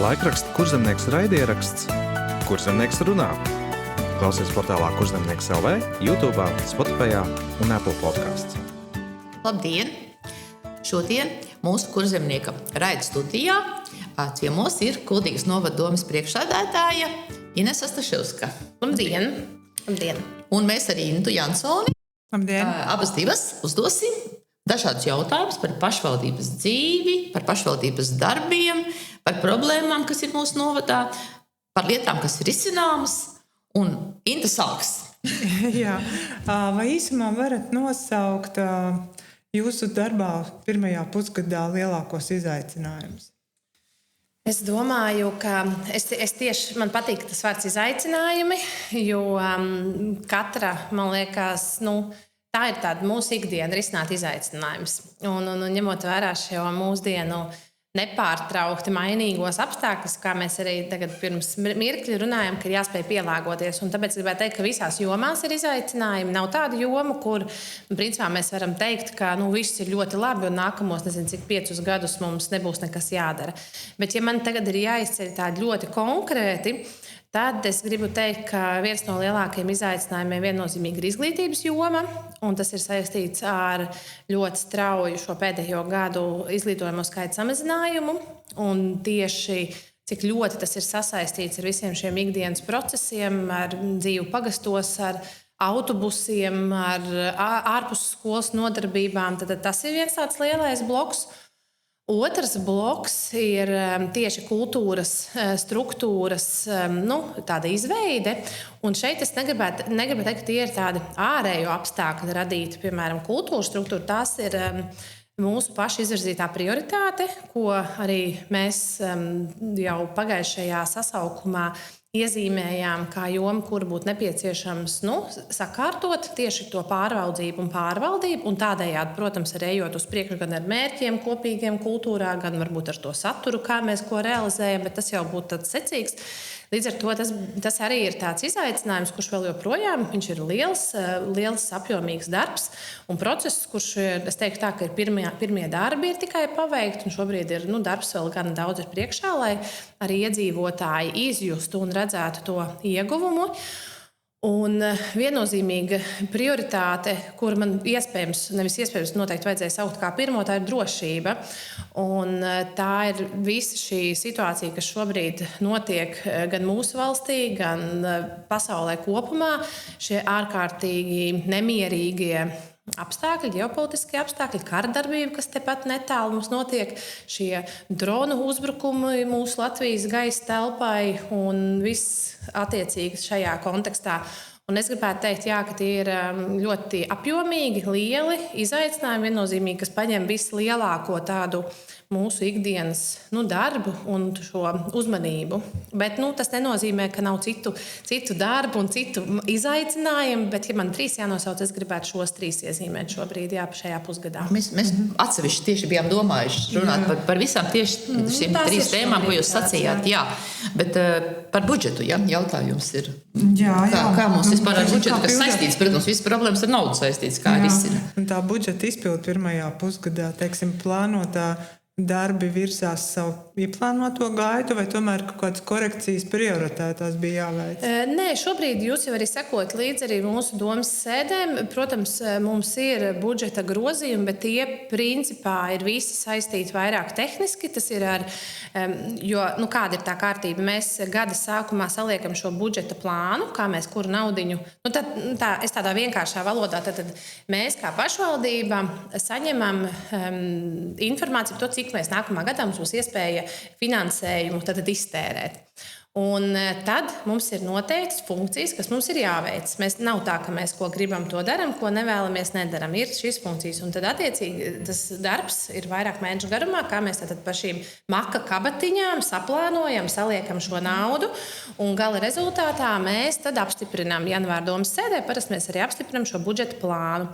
Laikraksta Kurzemnieks raidieraksts Kurzemnieks runā. Klausies portālā Kurzemnieks LV, YouTube, Spotify un Apple podcasts. Labdien! Šodien mūsu Kurzemnieka raida studijā ciemos ir Kuldīgas novada domes priekšsēdētāja Inese Staševska. Labdien! Labdien! Un mēs ar Intu Jansoni abas divas uzdosim dažādus jautājumus par pašvaldības dzīvi, par pašvaldības darbiem, par problēmām, kas ir mūsu novadā, par lietām, kas ir izcināmas. Un Inta sāks. Jā. Vai īsumā varat nosaukt jūsu darbā pirmajā pusgadā lielākos izaicinājumus? Es domāju, ka man patīk tas vārds izaicinājumi, jo katra, man liekas, tā ir tāda mūsu ikdiena risināt izaicinājumus. Un ņemot vērā šo mūsdienu nepārtraukti mainīgos apstākļus, kā mēs arī tagad pirms mirkļa runājam, ka ir jāspēj pielāgoties. Un tāpēc gribētu teikt, ka visās jomās ir izaicinājumi. Nav tāda joma, kur principā mēs varam teikt, ka viss ir ļoti labi un nākamos, nezinu, cik 5 gadus mums nebūs nekas jādara. Bet ja man tagad ir jāizceļ tādi ļoti konkrēti, tad es gribu teikt, ka viens no lielākajiem izaicinājumiem viennozīmīgi ir izglītības joma, un tas ir saistīts ar ļoti strauju šo pēdējo gadu izglītojumu skaitu samazinājumu, un tieši cik ļoti tas ir sasaistīts ar visiem šiem ikdienas procesiem, ar dzīvi pagastos, ar autobusiem, ar ārpus skolas nodarbībām, tad tas ir viens tāds lielais bloks. Otrs bloks ir tieši kultūras struktūras tāda izveide. Un šeit es negribu teikt, ka tie ir tādi ārējo apstākļi radīti, piemēram, kultūras struktūra. Tās ir mūsu paša izvirzītā prioritāte, ko arī mēs jau pagājušajā sasaukumā iezīmējām kā jomu, kur būtu nepieciešams sakārtot tieši to pāraudzību un pārvaldību, un tādējādi, protams, arī ejot uz priekšu gan ar mērķiem kopīgiem kultūrā, gan varbūt ar to saturu, kā mēs ko realizējam, bet tas jau būtu tāds secīgs. Līdz ar to tas arī ir tāds izaicinājums, kurš vēl joprojām viņš ir liels apjomīgs darbs un process, kurš, es teiktu tā, ka ir pirmie darbi ir tikai paveikti, un šobrīd ir darbs vēl gan daudz ir priekšā, lai arī iedzīvotāji izjustu un redzētu to ieguvumu. Un viennozīmīga prioritāte, kur man noteikti vajadzēja saukt kā pirmo, tā ir drošība. Un tā ir visa šī situācija, kas šobrīd notiek gan mūsu valstī, gan pasaulē kopumā. Šie ārkārtīgi nemierīgie apstākļi, ģeopolitiskie apstākļi, karadarbība, kas tepat netālu mums notiek, šie dronu uzbrukumi mūsu Latvijas gaisa telpai un viss attiecīgi šajā kontekstā. Un es gribētu teikt, ka tie ir ļoti apjomīgi, lieli izaicinājumi, viennozīmīgi, kas paņem vislielāko tādu mūsu ikdienas darbu un šo uzmanību. Bet tas nenozīmē, ka nav citu darbu un citu izaicinājumu, bet, ja man 3 jānosauc, es gribētu šos 3 iezīmēt šobrīd, šajā pusgadā. Mēs atsevišķi tieši bijām domājuši runāt par visām tieši šīm 3 tēmām, ko jūs sacījāt. Jā. Bet par budžetu jautājums ir. Kā mums vispār ar budžetu, kas saistīts, protams, visas problēmas ar naudu saistīts, kā ir izcina. Tā budžeta izpildu pirmajā pusgadā, plānotā darbi virsās savu ieplānoto gaitu, vai tomēr kaut kādas korekcijas prioritētās bija jāveic? Nē, šobrīd jūs jau arī sekot līdzi arī mūsu domas sēdēm. Protams, mums ir budžeta grozījumi, bet tie principā ir visi saistīti vairāk tehniski. Tas ir kāda ir tā kārtība? Mēs gada sākumā saliekam šo budžeta plānu, kā mēs kuru naudiņu. Es tādā vienkāršā valodā, tad mēs kā pašvaldība saņemam informāciju par to, cik mēs nākamā gadā mums būs iespēja finansējumu iztērēt. Un tad mums ir noteiktas funkcijas, kas mums ir jāveic. Mēs nav tā, ka mēs ko gribam, to darām, ko nevēlamies, nedaram. Ir šīs funkcijas, un tad attiecīgi tas darbs ir vairāk mēnešu garumā, kā mēs tad par šīm maka kabatiņām saplānojam, saliekam šo naudu, un gala rezultātā mēs tad apstiprinām janvāra domas sēdē, parasti mēs arī apstiprinām šo budžeta plānu.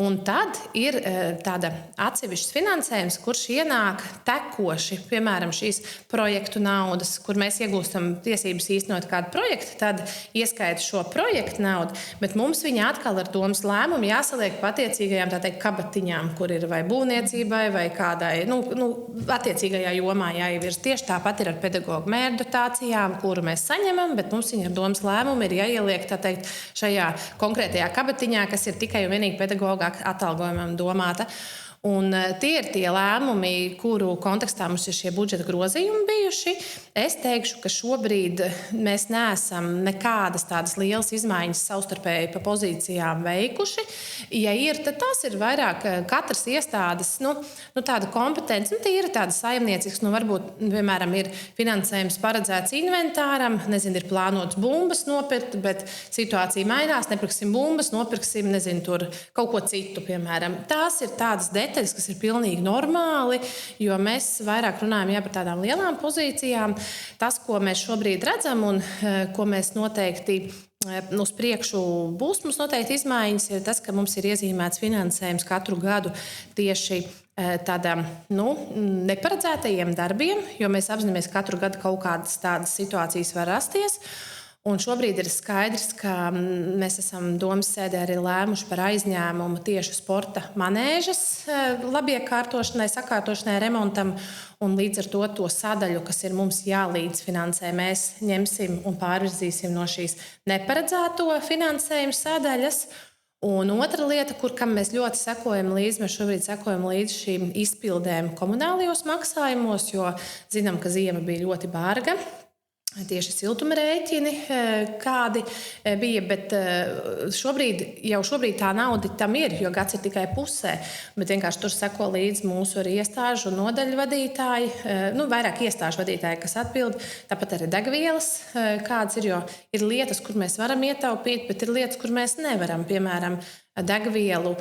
Un tad ir tāda atsevišķs finansējums, kurš ienāk tekoši, piemēram, šīs projektu naudas, kur mēs iegūstam tiesības īstenot kādu projektu, tad ieskaita šo projektu naudu, bet mums viņa atkal ar domas lēmumu jāsaliek pa attiecīgajām, tā teikt, kabatiņām, kur ir vai būvniecībai, vai kādai, attiecīgajā jomā jāievirz. Tieši tāpat ir ar pedagoģu mērķu dotācijām, kuru mēs saņemam, bet mums viņa ar domas lēmumu ir jāieliek, tā teikt, šajā konkrētajā kabatiņā, kas ir tikai un vienīgi pedagoģa atalgojumam domāta. Un tie ir tie lēmumi, kuru kontekstā mums ir šie budžeta grozījumi bijuši. Es teikšu, ka šobrīd mēs neesam nekādas tādas lielas izmaiņas savstarpēji pa pozīcijām veikuši. Ja ir, tad tās ir vairāk katras iestādes, tāda kompetence. Tie ir tādas saimnieciskas, varbūt, piemēram, ir finansējums paredzēts inventāram, ir plānots bumbas nopirkt, bet situācija mainās, nepirksim bumbas, nopirksim, tur kaut ko citu, piemēram. Tās ir tādas detaļas, kas ir pilnīgi normāli, jo mēs vairāk runājam par tādām lielām pozīcijām. Tas, ko mēs šobrīd redzam un ko mēs noteikti uz priekšu būs, mums noteikti izmaiņas, ir tas, ka mums ir iezīmēts finansējums katru gadu tieši tādām neparedzētajiem darbiem, jo mēs apzināmies, ka katru gadu kaut kādas tādas situācijas var rasties. Un šobrīd ir skaidrs, ka mēs esam domas sēdē arī lēmuši par aizņēmumu tieši sporta manēžas labiekārtošanai, sakārtošanai, remontam. Un līdz ar to sadaļu, kas ir mums jālīdzfinansē, mēs ņemsim un pārvirzīsim no šīs neparedzēto finansējumu sadaļas. Un otra lieta, kam mēs ļoti sekojam līdzi, mēs šobrīd sekojam līdzi šīm izpildēm komunālajos maksājumos, jo zinām, ka ziema bija ļoti barga. Tieši siltuma rēķini, kādi bija, bet šobrīd tā nauda tam ir, jo gads ir tikai pusē. Bet vienkārši tur seko līdzi mūsu arī iestāžu un nodaļu vadītāji, vairāk iestāžu vadītāji, kas atbild. Tāpat arī degvielas, kādas ir, jo ir lietas, kur mēs varam ietaupīt, bet ir lietas, kur mēs nevaram, piemēram, degvielu,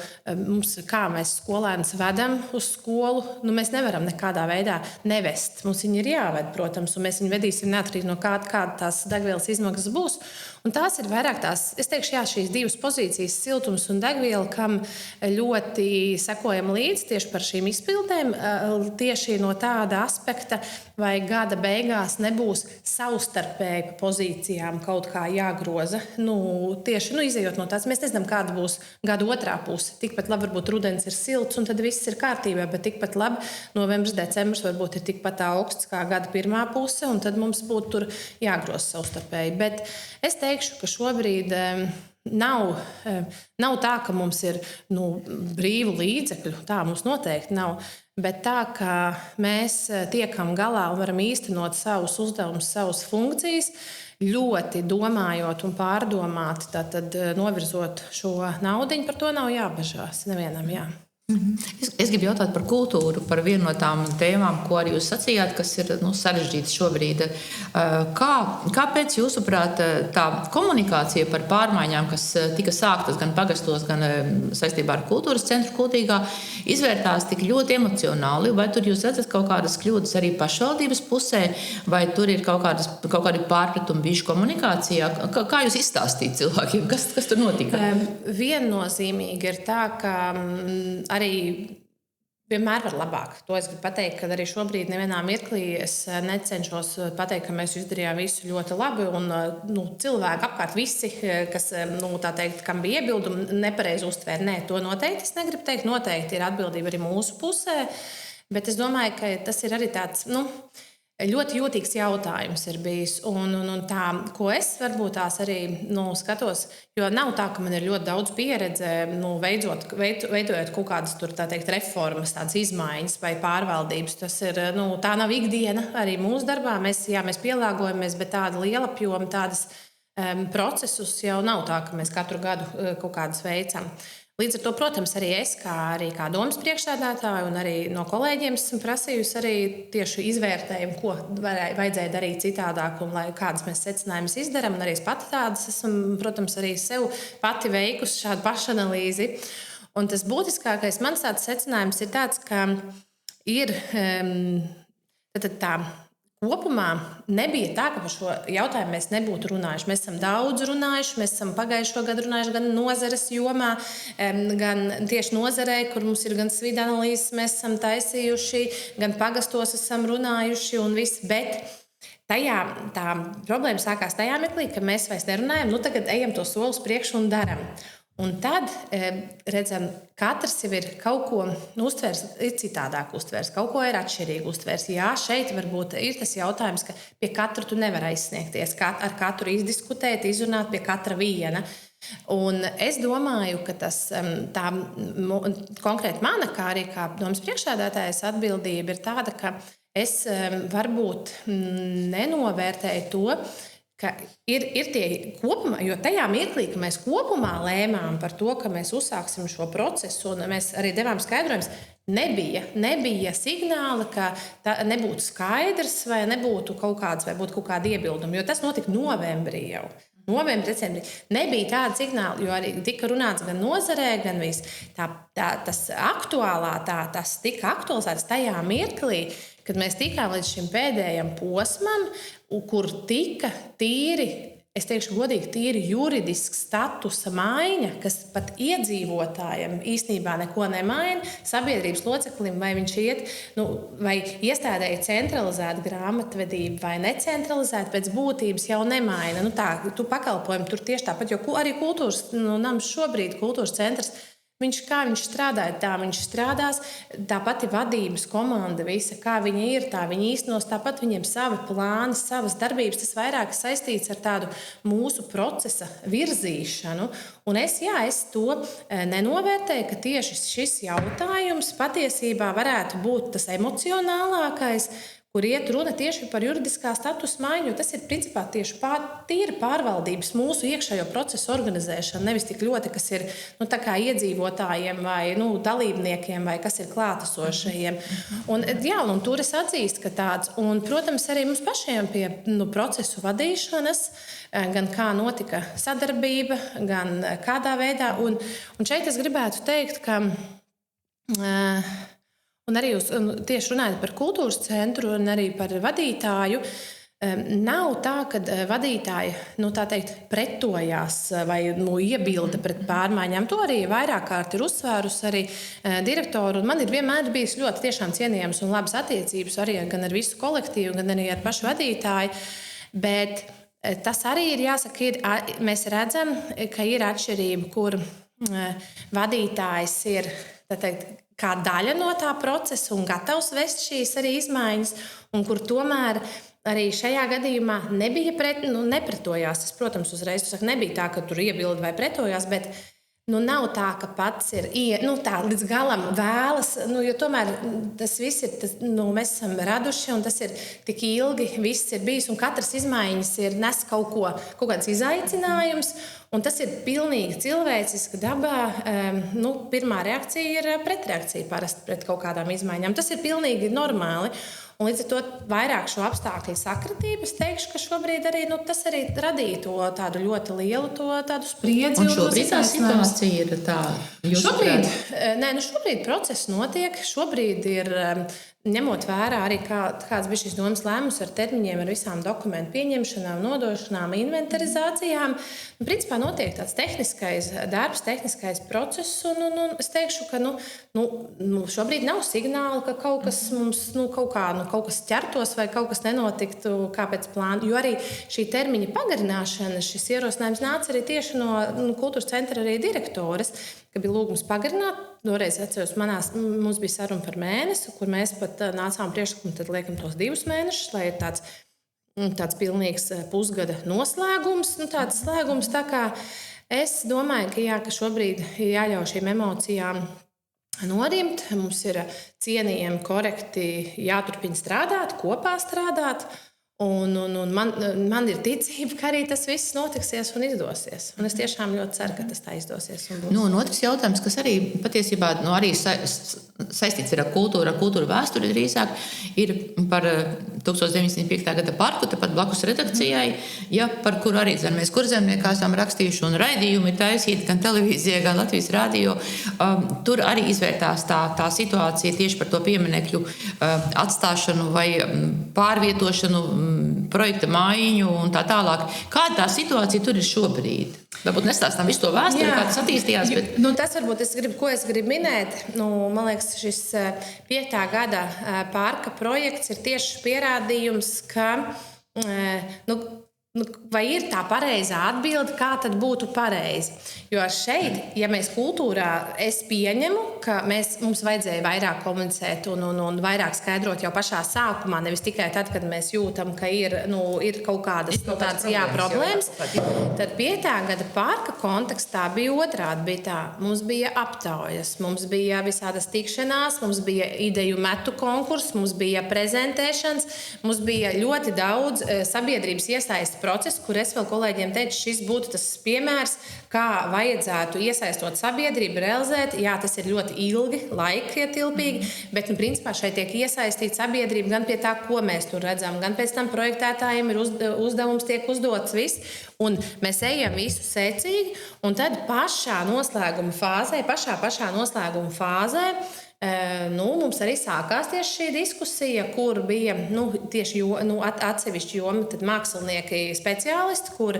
kā mēs skolēnus vedam uz skolu, mēs nevaram nekādā veidā nevest. Mums viņi ir jāved, protams, un mēs viņu vedīsim neatkarīgi no kāda tās degvielas izmaksas būs. Un tās ir vairāk es teikšu, šīs divas pozīcijas, siltums un degviela, kam ļoti sekojam līdzi tieši par šīm izpildēm, tieši no tāda aspekta, vai gada beigās nebūs savstarpēji pa pozīcijām kaut kā jāgroza. Tieši izejot no tās, mēs nezinām, kāda būs gada otrā puse. Tikpat labi varbūt rudens ir silts un tad viss ir kārtībā, bet tikpat labi novembris, decembris varbūt ir tikpat augsts kā gada pirmā puse, un tad mums būtu tur jāgroza savstarpēji. Bet es teikšu, ka šobrīd nav tā, ka mums ir brīvu līdzekļu. Tā mums noteikti nav. Bet tā, ka mēs tiekam galā un varam īstenot savus uzdevumus, savas funkcijas, ļoti domājot un pārdomāt, tad novirzot šo naudiņu, par to nav jābažās nevienam. Jā. Es gribu jautāt par kultūru, par vienu no tām tēmām, ko arī jūs sacījāt, kas ir sarežģītas šobrīd. Kāpēc, jūsuprāt, tā komunikācija par pārmaiņām, kas tika sāktas gan pagastos, gan saistībā ar kultūras centru Kultīgā, izvērtās tik ļoti emocionāli? Vai tur jūs redzat kaut kādas kļūdas arī pašvaldības pusē, vai tur ir kaut kādi pārpratumi bijuši komunikācijā? Kā jūs izstāstīt cilvēkiem, kas tur notika? Viennozīmīgi ir tā, ka arī vienmēr var labāk. To es gribu pateikt, ka arī šobrīd nevienā mirklī es necenšos pateikt, ka mēs izdarījām visu ļoti labi. Un, cilvēki apkārt visi, kas, tā teikt, kam bija iebildumi, nepareizi uztvēra. Nē, to noteikti es negribu teikt. Noteikti ir atbildība arī mūsu pusē. Bet es domāju, ka tas ir arī tāds, ļoti jūtīgs jautājums ir bijis. Un tā, ko es varbūt tās arī skatos, jo nav tā, ka man ir ļoti daudz pieredze, veidojot kaut kādas tur, tā teikt, reformas, tādas izmaiņas vai pārvaldības. Tas ir, tā nav ikdiena arī mūsu darbā. Mēs pielāgojamies, bet tāda liela apjoma, tādas procesus jau nav tā, ka mēs katru gadu kaut kādas veicam. Līdz ar to, protams, arī es, kā domas priekšsēdētāja un arī no kolēģiem esmu prasījusi arī tieši izvērtējumu, ko vajadzēja darīt citādāk un kādas mēs secinājumus izdarām. Un arī es pati tādas esmu, protams, arī sev pati veikusi šādu pašanalīzi. Un tas būtiskākais mans tāds secinājums ir tāds, ka ir tā. Kopumā nebija tā, ka par šo jautājumu mēs nebūtu runājuši. Mēs esam daudz runājuši, mēs esam pagājušo gadu runājuši gan nozares jomā, gan tieši nozarē, kur mums ir gan svīda analīzes, mēs esam taisījuši, gan pagastos esam runājuši un viss. Bet tā problēma sākās tajā mirklī, ka mēs vairs nerunājam, tagad ejam to soli uz priekšu un daram. Un tad, redzam, katrs jau ir kaut ko uztvērs, ir citādāk uztvērs, kaut ko ir atšķirīgi uztvērs. Jā, šeit varbūt ir tas jautājums, ka pie katra tu nevar aizsniegties, ar katru izdiskutēt, izrunāt pie katra viena. Un es domāju, ka tas konkrēti mana, kā arī kā domas priekšsēdētājas atbildība ir tāda, ka es varbūt nenovērtēju to, ka ir tie kopumā, jo tajā mirklī, ka mēs kopumā lēmām par to, ka mēs uzsāksim šo procesu, un mēs arī devām skaidrojumus, nebija signāla, ka nebūtu skaidrs vai nebūtu kaut kāda iebilduma, jo tas notika novembrī jau. Novembrī, decembrī nebija tāda signāla, jo arī tika runāts gan nozarē, gan tas tika aktualizēts tajā mirklī, kad mēs tikām līdz šim pēdējam posmam, kur tika tīri juridisks statusa maiņa, kas pat iedzīvotājiem īstenībā neko nemaina, sabiedrības loceklim, vai viņš iet, vai iestādēji centralizēt grāmatvedību vai necentralizēt, pēc būtības jau nemaina. Tu pakalpojumi tur tieši tāpat, jo arī kultūras nams šobrīd, kultūras centrs, kā viņš strādāja, tā viņš strādās, tā pati vadības komanda, visa, kā viņi ir, tā viņi īstenos, tāpat viņiem savi plāni, savas darbības, tas vairāk saistīts ar tādu mūsu procesa virzīšanu. Un es to nenovērtēju, ka tieši šis jautājums patiesībā varētu būt tas emocionālākais, kur iet runa tieši par juridiskā statusa maiņu. Tas ir principā tieši tīra pārvaldības mūsu iekšējo procesu organizēšana, nevis tik ļoti, kas ir tā kā iedzīvotājiem vai dalībniekiem vai kas ir klātesošajiem. Un tur es atzīstu, ka tāds, un, protams, arī mums pašiem pie procesu vadīšanas, gan kā notika sadarbība, gan kādā veidā. Un šeit es gribētu teikt, ka un arī tieši runājot par kultūras centru un arī par vadītāju, nav tā, ka vadītāji, tā teikt, pretojās vai iebilda pret pārmaiņām. To arī vairāk kārt ir uzsvērusi arī direktoru. Un man ir vienmēr bijis ļoti tiešām cienījams un labas attiecības arī gan ar visu kolektīvu, gan arī ar pašu vadītāju. Bet tas arī ir jāsaka, mēs redzam, ka ir atšķirība, kur vadītājs ir, tā teikt, kā daļa no tā procesa un gatavs vest šīs arī izmaiņas, un kur tomēr arī šajā gadījumā nebija nepretojās. Tas, protams, uzreiz nebija tā, ka tur iebilda vai pretojās, bet nav tā, ka pats ir tā līdz galam vēlas, jo tomēr tas viss ir, mēs esam raduši, un tas ir tik ilgi, viss ir bijis, un katras izmaiņas ir nes kaut kāds izaicinājums, un tas ir pilnīgi cilvēciski dabā. Pirmā reakcija ir pretreakcija parasti pret kaut kādām izmaiņām. Tas ir pilnīgi normāli. Un līdz ar to vairāk šo apstākļu sakritību, es teikšu, ka šobrīd arī tas arī radīja to tādu ļoti lielu tādu spriedzi. Un šobrīd tā situācija ir tā? Šobrīd process notiek. Šobrīd ir, ņemot vērā arī kāds bija šīs domas lēmums ar termiņiem, ar visām dokumentu pieņemšanām, nodošanām, inventarizācijām. Principā notiek tāds tehniskais darbs, tehniskais process, un es teikšu, ka šobrīd nav signāla, ka kaut kas mums kaut kas ķertos vai kaut kas nenotiktu kā pēc plāna. Jo arī šī termiņa pagarināšana, šis ierosinājums nāca arī tieši no kultūras centra arī direktores, ka bija lūgums pagarināt. Toreiz atceros, mums bija saruna par mēnesi, kur mēs pat nācām priekšlikumu, tad liekam tos 2 mēnešus, lai ir tāds pilnīgs pusgada noslēgums. Tāds slēgums, tā kā es domāju, ka šobrīd ir jāļauj šīm emocijām norimt. Mums ir cienījami, korekti jāturpina strādāt, kopā strādāt. Un man ir ticība, ka arī tas viss notiksies un izdosies. Un es tiešām ļoti ceru, ka tas tā izdosies. Un otrs jautājums, kas arī patiesībā arī saistīts ar kultūru vēsturi drīzāk, ir par 1905. gada parku, tepat blakus redakcijai, par kuru arī mēs Kurzemniekā esam rakstījuši un raidījumi taisīti gan televīzijā, gan Latvijas radio. Tur arī izvērtās tā situācija tieši par to pieminekļu atstāšanu vai pārvietošanu, projekta maiņu un tā tālāk. Kāda tā situācija tur ir šobrīd? Varbūt nestāstām visu to vēsturi, kā tas attīstījās. Bet... Tas varbūt ko es gribu minēt. Man liekas, šis 5. gada parka projekts ir tieši pierādījums, ka vai ir tā pareizā atbilde, kā tad būtu pareizi. Jo šeit, ja mēs kultūrā, es pieņemu, ka mums vajadzēja vairāk komunicēt un vairāk skaidrot jau pašā sākumā, nevis tikai tad, kad mēs jūtam, ka ir kaut kādas tādas problēmas. Tad 5. gada parka kontekstā bija otrādi. Bija tā, mums bija aptaujas, mums bija visādas tikšanās, mums bija ideju metu konkurss, mums bija prezentēšanas, mums bija ļoti daudz sabiedrības iesaistes procesu, kur es vēl kolēģiem teicu, šis būtu tas piemērs, kā vajadzētu iesaistot sabiedrību, realizēt. Jā, tas ir ļoti ilgi, laikietilpīgi, bet principā šeit tiek iesaistīta sabiedrība gan pie tā, ko mēs tur redzam, gan pēc tam projektētājiem ir uzdevums tiek uzdots viss, un mēs ejam visu secīgi, un tad pašā noslēguma fāzē, mums arī sākās tieši šī diskusija, kur bija tieši atsevišķi joma, tad mākslinieki speciālisti, kur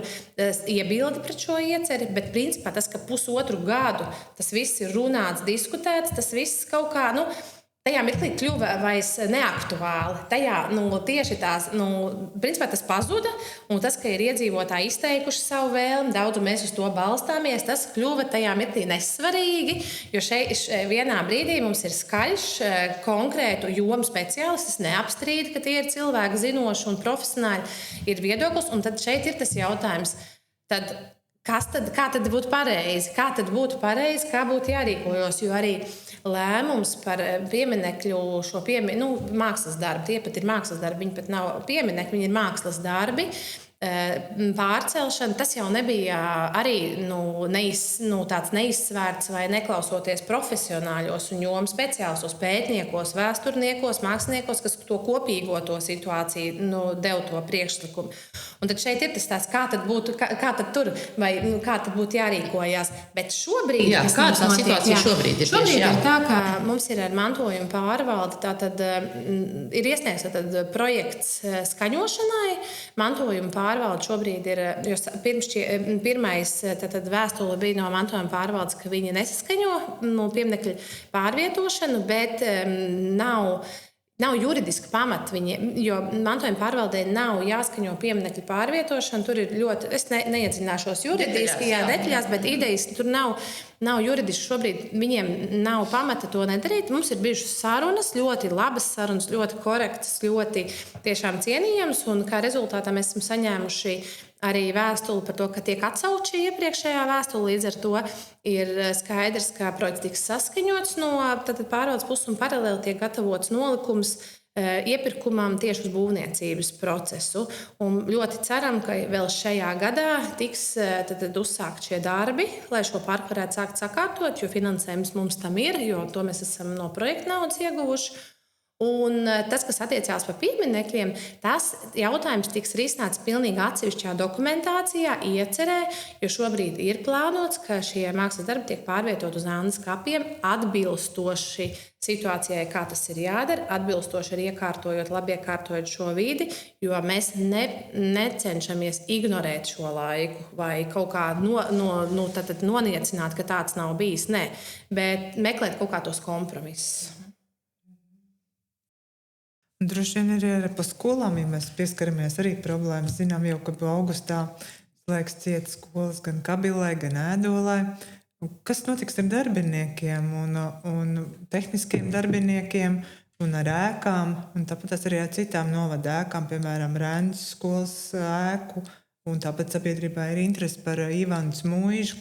iebilda pret šo ieceri, bet principā tas, ka pusotru gadu tas viss ir runāts, diskutēts, tas viss kaut kā, tajā mirklī kļuva vairs neaktuāli. Tajā tieši tās, principā tas pazuda, un tas, ka ir iedzīvotāji izteikuši savu vēlmi, daudz mēs uz to balstāmies, tas kļuva tajā mirklī nesvarīgi, jo šeit vienā brīdī mums ir skaļš, konkrētu jomu speciālists, neapstrīd, ka tie ir cilvēki zinoši un profesionāļi, ir viedoklis, un tad šeit ir tas jautājums, kā tad būtu pareizi, kā būtu jārīkojos, jo arī lēmums par pieminekļu, mākslas darbu, tie pat ir mākslas darbi, viņi pat nav pieminekļi, viņi ir mākslas darbi, pārcelšana, tas jau nebija arī tāds neizsvērts vai neklausoties profesionāļos un jomu speciālistos, pētniekos, vēsturniekos, māksliniekos, kas to kopīgo to situāciju dev to priekšlikumu. Un tad šeit ir tas tās, kā tad būtu jārīkojās. Bet šobrīd, kāda tā situācija šobrīd ir? Šobrīd ir tā, ka mums ir ar mantojuma pārvaldi, tātad ir iesniegts projekts skaņošanai. Mantojuma pārvalde šobrīd ir, jo pirmais vēstule bija no mantojuma pārvaldes, ka viņi nesaskaņo pieminekļu pārvietošanu, bet nav juridiska pamata, jo mantojuma pārvaldē nav jāskaņo pieminekļu pārvietošanu. Tur ir ļoti, es neiedziļināšos juridiskajā detaļās, bet idejas tur nav juridiski. Šobrīd viņiem nav pamata to nedarīt. Mums ir bijušas sarunas, ļoti labas sarunas, ļoti korektas, ļoti tiešām cienījamas, un kā rezultātā mēs esam saņēmuši arī vēstuli par to, ka tiek atsaukt šī iepriekšējā vēstule. Līdz ar to ir skaidrs, ka projekts tiks saskaņots no pārvaldes puses un paralēli tiek gatavots nolikums iepirkumam tieši uz būvniecības procesu. Un ļoti ceram, ka vēl šajā gadā tiks uzsākt šie darbi, lai šo parku varētu sākt sakārtot, jo finansējums mums tam ir, jo to mēs esam no projekta naudas ieguvuši. Un tas, kas attiecās par pieminekļiem, tas jautājums tiks risināts pilnīgi atsevišķā dokumentācijā, iecerē, jo šobrīd ir plānots, ka šie mākslas darbi tiek pārvietot uz Annas kapiem atbilstoši situācijai, kā tas ir jādara, atbilstoši arī labi iekārtojot šo vidi, jo mēs necenšamies ignorēt šo laiku vai kaut kā noniecināt, ka tāds nav bijis. Nē, bet meklēt kaut kā tos kompromisus. Droši vien arī pa skolām, ja mēs pieskaramies arī problēmas. Zinām jau, ka augustā slēgs ciet skolas gan Kabilē, gan Ēdolē. Kas notiks ar darbiniekiem un tehniskiem darbiniekiem un ar ēkām? Un tāpat arī ar citām novada ēkām, piemēram, Rēnas skolas ēku. Un tāpat sabiedrībā ir interesi par Ivānas mūžu.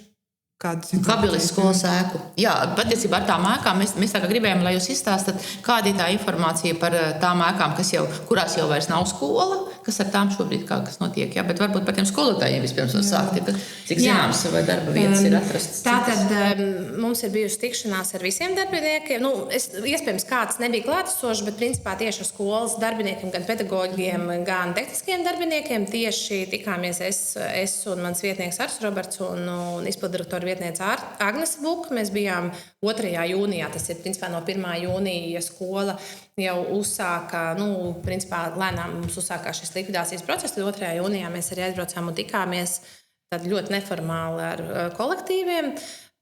Kabiles skolas ēku. Jā, patiesībā ar tām ēkām mēs tā kā gribējām, lai jūs izstāstat, kāda ir tā informācija par tām ēkām, kurās jau vairs nav skola, kas ar tām šobrīd kas notiek. Jā, bet varbūt par tiem skolotājiem vispirms var sākt, cik zināms vai darba vietas ir atrastas. Tātad mums ir bijusi tikšanās ar visiem darbiniekiem. Iespējams, kāds nebija klātesošs, bet principā tieši ar skolas darbiniekiem, gan pedagogiem, gan tehniskiem darbiniekiem tieši tikāmies es un mans vietnieks Ars Roberts un izpildirektora vietniece Agnese Buka. Mēs bijām 2. jūnijā, tas ir principā no 1. jūnija skola jau uzsāka, principā lēnām mums uzsākās šis likvidācijas process. 2. jūnijā mēs arī aizbraucām un tikāmies tad ļoti neformāli ar kolektīviem.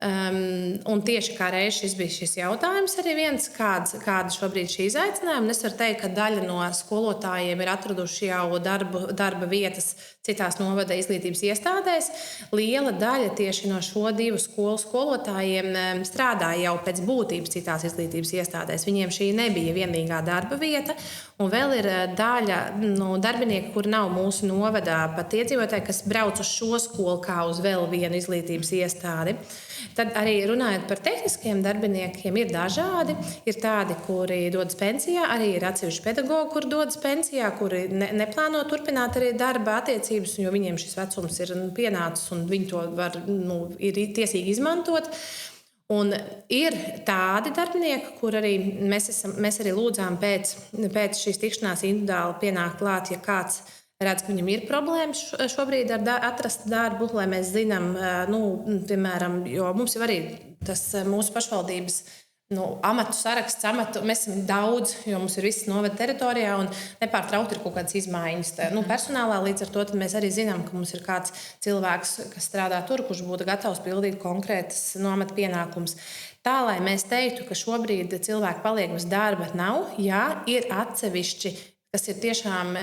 Un tieši kā reiz šis bija šis jautājums arī viens, kāda šobrīd šī izaicinājuma. Es varu teikt, ka daļa no skolotājiem ir atraduši jau darba vietas citās novada izglītības iestādēs. Liela daļa tieši no šo 2 skolu skolotājiem strādāja jau pēc būtības citās izglītības iestādēs. Viņiem šī nebija vienīgā darba vieta. Un vēl ir daļa darbinieku, kur nav mūsu novadā pat iedzīvotāji, kas brauc uz šo skolu kā uz vēl vienu izglītības iestādi. Tad arī runājot par tehniskiem darbiniekiem, ir dažādi. Ir tādi, kuri dodas pensijā, arī ir atsevišķi pedagogi, kuri dodas pensijā, kuri neplāno turpināt arī darba attiecības, jo viņiem šis vecums ir pienācis un viņi to var, ir tiesīgi izmantot. Un ir tādi darbinieki, kur arī mēs arī lūdzām pēc šīs tikšanās individuāli pienākt klāt, ja kāds redz, ka viņam ir problēmas šobrīd atrast darbu, lai mēs zinām, piemēram, jo mums jau arī tas mūsu pašvaldības amatu saraksts, mēs esam daudz, jo mums ir viss novada teritorijā un nepārtraukti ir kaut kādas izmaiņas personālā. Līdz ar to mēs arī zinām, ka mums ir kāds cilvēks, kas strādā tur, kurš būtu gatavs pildīt konkrētas amata pienākumus. Tā, lai mēs teiktu, ka šobrīd cilvēki paliek bez darba, nav. Jā, ir atsevišķi, kas ir tiešām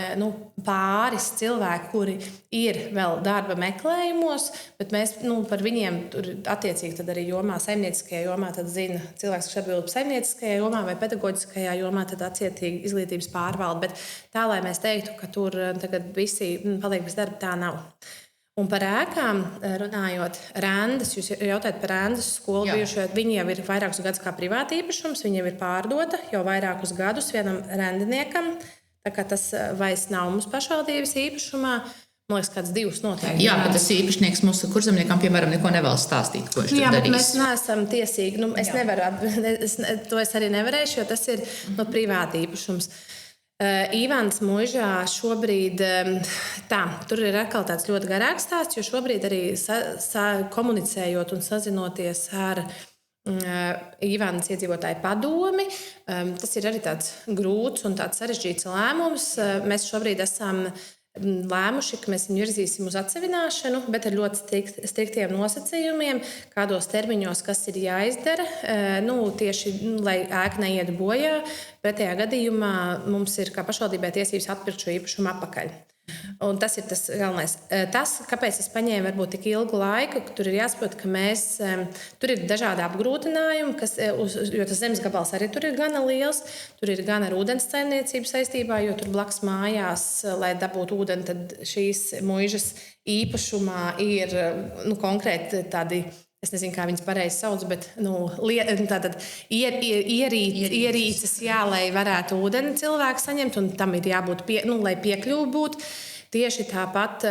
pāris cilvēki, kuri ir vēl darba meklējumos, bet mēs par viņiem tur attiecīgi tad arī jomā, saimnieciskajā jomā, tad zina cilvēks, kas atbild saimnieciskajā jomā vai pedagoģiskajā jomā, tad attiecīgi izglītības pārvalde. Bet tā, lai mēs teiktu, ka tur tagad visi paliek bez darba, tā nav. Un par ēkām runājot, Rendas, jūs jautājat par Rendas skolu bijušo, viņi jau ir vairākus gadus kā privāta īpašums, viņi jau ir pārdota jau vairākus gadus vienam rendiniekam. Tā kā tas vairs nav mūsu pašvaldības īpašumā, man liekas, kāds 2 noteikti. Jā, bet tas īpašnieks mūsu kurzemniekam, piemēram, neko nevēlas stāstīt, ko viņš tur darīs. Jā, bet mēs neesam tiesīgi. Es nevaru, to es arī nevarēšu, jo tas ir privāta īpašums. Ivans Muižā šobrīd, tur ir atkal tāds ļoti garāks stāsts, jo šobrīd arī komunicējot un sazinoties ar Ivānas iedzīvotāju padomi. Tas ir arī tāds grūts un tāds sarežģīts lēmums. Mēs šobrīd esam lēmuši, ka mēs viņu virzīsim uz atsevināšanu, bet ar ļoti striktiem nosacījumiem, kādos termiņos, kas ir jāizdara, tieši, lai ēka neiet bojā. Pretējā gadījumā mums ir kā pašvaldībai tiesības atpirkt šo īpašumu atpakaļ. Un tas ir tas galvenais. Tas, kāpēc es paņēmu varbūt tik ilgu laiku, ka tur ir jāsaprot, ka tur ir dažādi apgrūtinājumi, jo tas zemes gabals arī tur ir gana liels. Tur ir gan ar ūdens saimniecību saistībā, jo tur blakus mājās, lai dabūtu ūdeni, tad šīs muižas īpašumā ir konkrēti tādi, es nezinu, kā viņas pareizi sauc, bet tātad ierīces, lai varētu ūdeni cilvēku saņemt, un tam ir jābūt, lai piekļuvi būtu. Tieši tāpat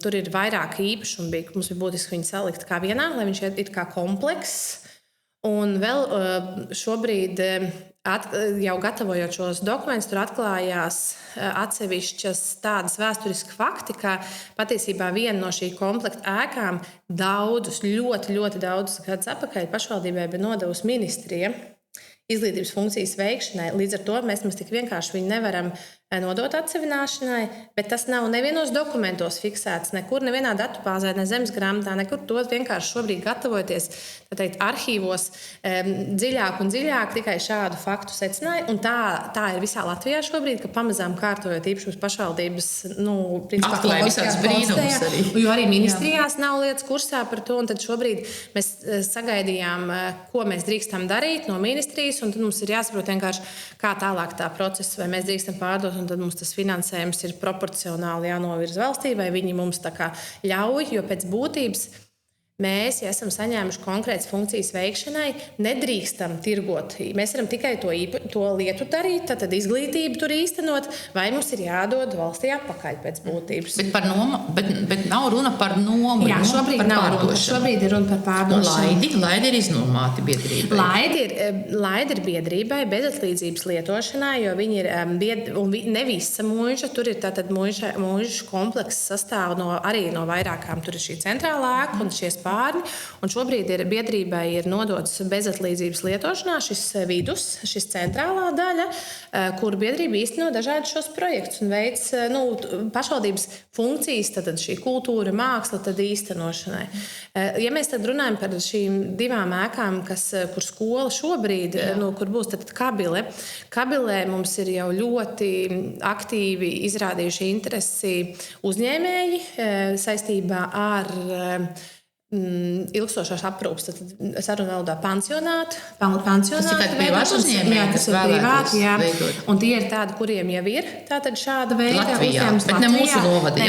tur ir vairāk īpašumi, mums bija būtiski viņu salikt kā vienā, lai viņš ir kā komplekss. Un vēl šobrīd, jau gatavojot šos dokumentus, tur atklājās atsevišķas tādas vēsturiski fakti, ka patiesībā viena no šī komplekta ēkām ļoti, ļoti daudzus gadus atpakaļ pašvaldībai bija nodevusi ministrija izglītības funkcijas veikšanai. Līdz ar to mēs tik vienkārši viņu nevaram nodot atsevināšanai, bet tas nav nevienos dokumentos fiksēts, nekur, nevienā datubāzē, ne zemes grāmatā, nekur to vienkārši šobrīd gatavoties, arhīvos dziļāk un dziļāk tikai šādu faktu secināja. Un tā ir visā Latvijā šobrīd, ka pamazām kārtojot īpašums pašvaldības, atklāja visāds brīnums arī. Jo arī ministrijās nav lietas kursā par to, un tad šobrīd mēs sagaidījām, ko mēs drīkstam darīt no ministrijas, un tad mums ir jāsaprot vienkārši, kā tālāk tā procesa, vai mēs drīkstam pārdot, un tad mums tas finansējums ir proporcionāli jānovirz valstī, vai viņi mums tā kā ļauj, jo pēc būtības mēs, ja esam saņēmuši konkrētas funkcijas veikšanai, nedrīkstam tirgot. Mēs varam tikai to lietu darīt, tad izglītību tur īstenot, vai mums ir jādod valstī atpakaļ pēc būtības. Bet nav runa par nomu. Jā, šobrīd nav runa. Šobrīd ir runa par pārdošanu. Laidi ir iznomāti biedrībai. Laidi ir biedrībai bezatlīdzības lietošanai, jo viņi ir un ne visa muiža. Tur ir tātad muižu komplekss sastāv arī no vairākām. Tur ir šī centrālā ēka un šie spārni. Un šobrīd biedrībai ir nodots bezatlīdzības lietošanā šis vidus, šis centrālā daļa, kur biedrība īsteno dažādus šos projektus un veids pašvaldības funkcijas, tad šī kultūra, māksla tad īstenošanai. Ja mēs tad runājam par šīm divām ēkām, kur skola šobrīd, kur būs tad Kabile. Kabilē mums ir jau ļoti aktīvi izrādījuši interesi uzņēmēji saistībā ar ilgstošās aprūpes, tad sarunu valodā pansionāti. Tas ir tādi privāti uzņēmēji, kas privāti, veidot. Un tie ir tādi, kuriem jau ir tātad šāda veida uzņēmums. Bet ne mūsu novada,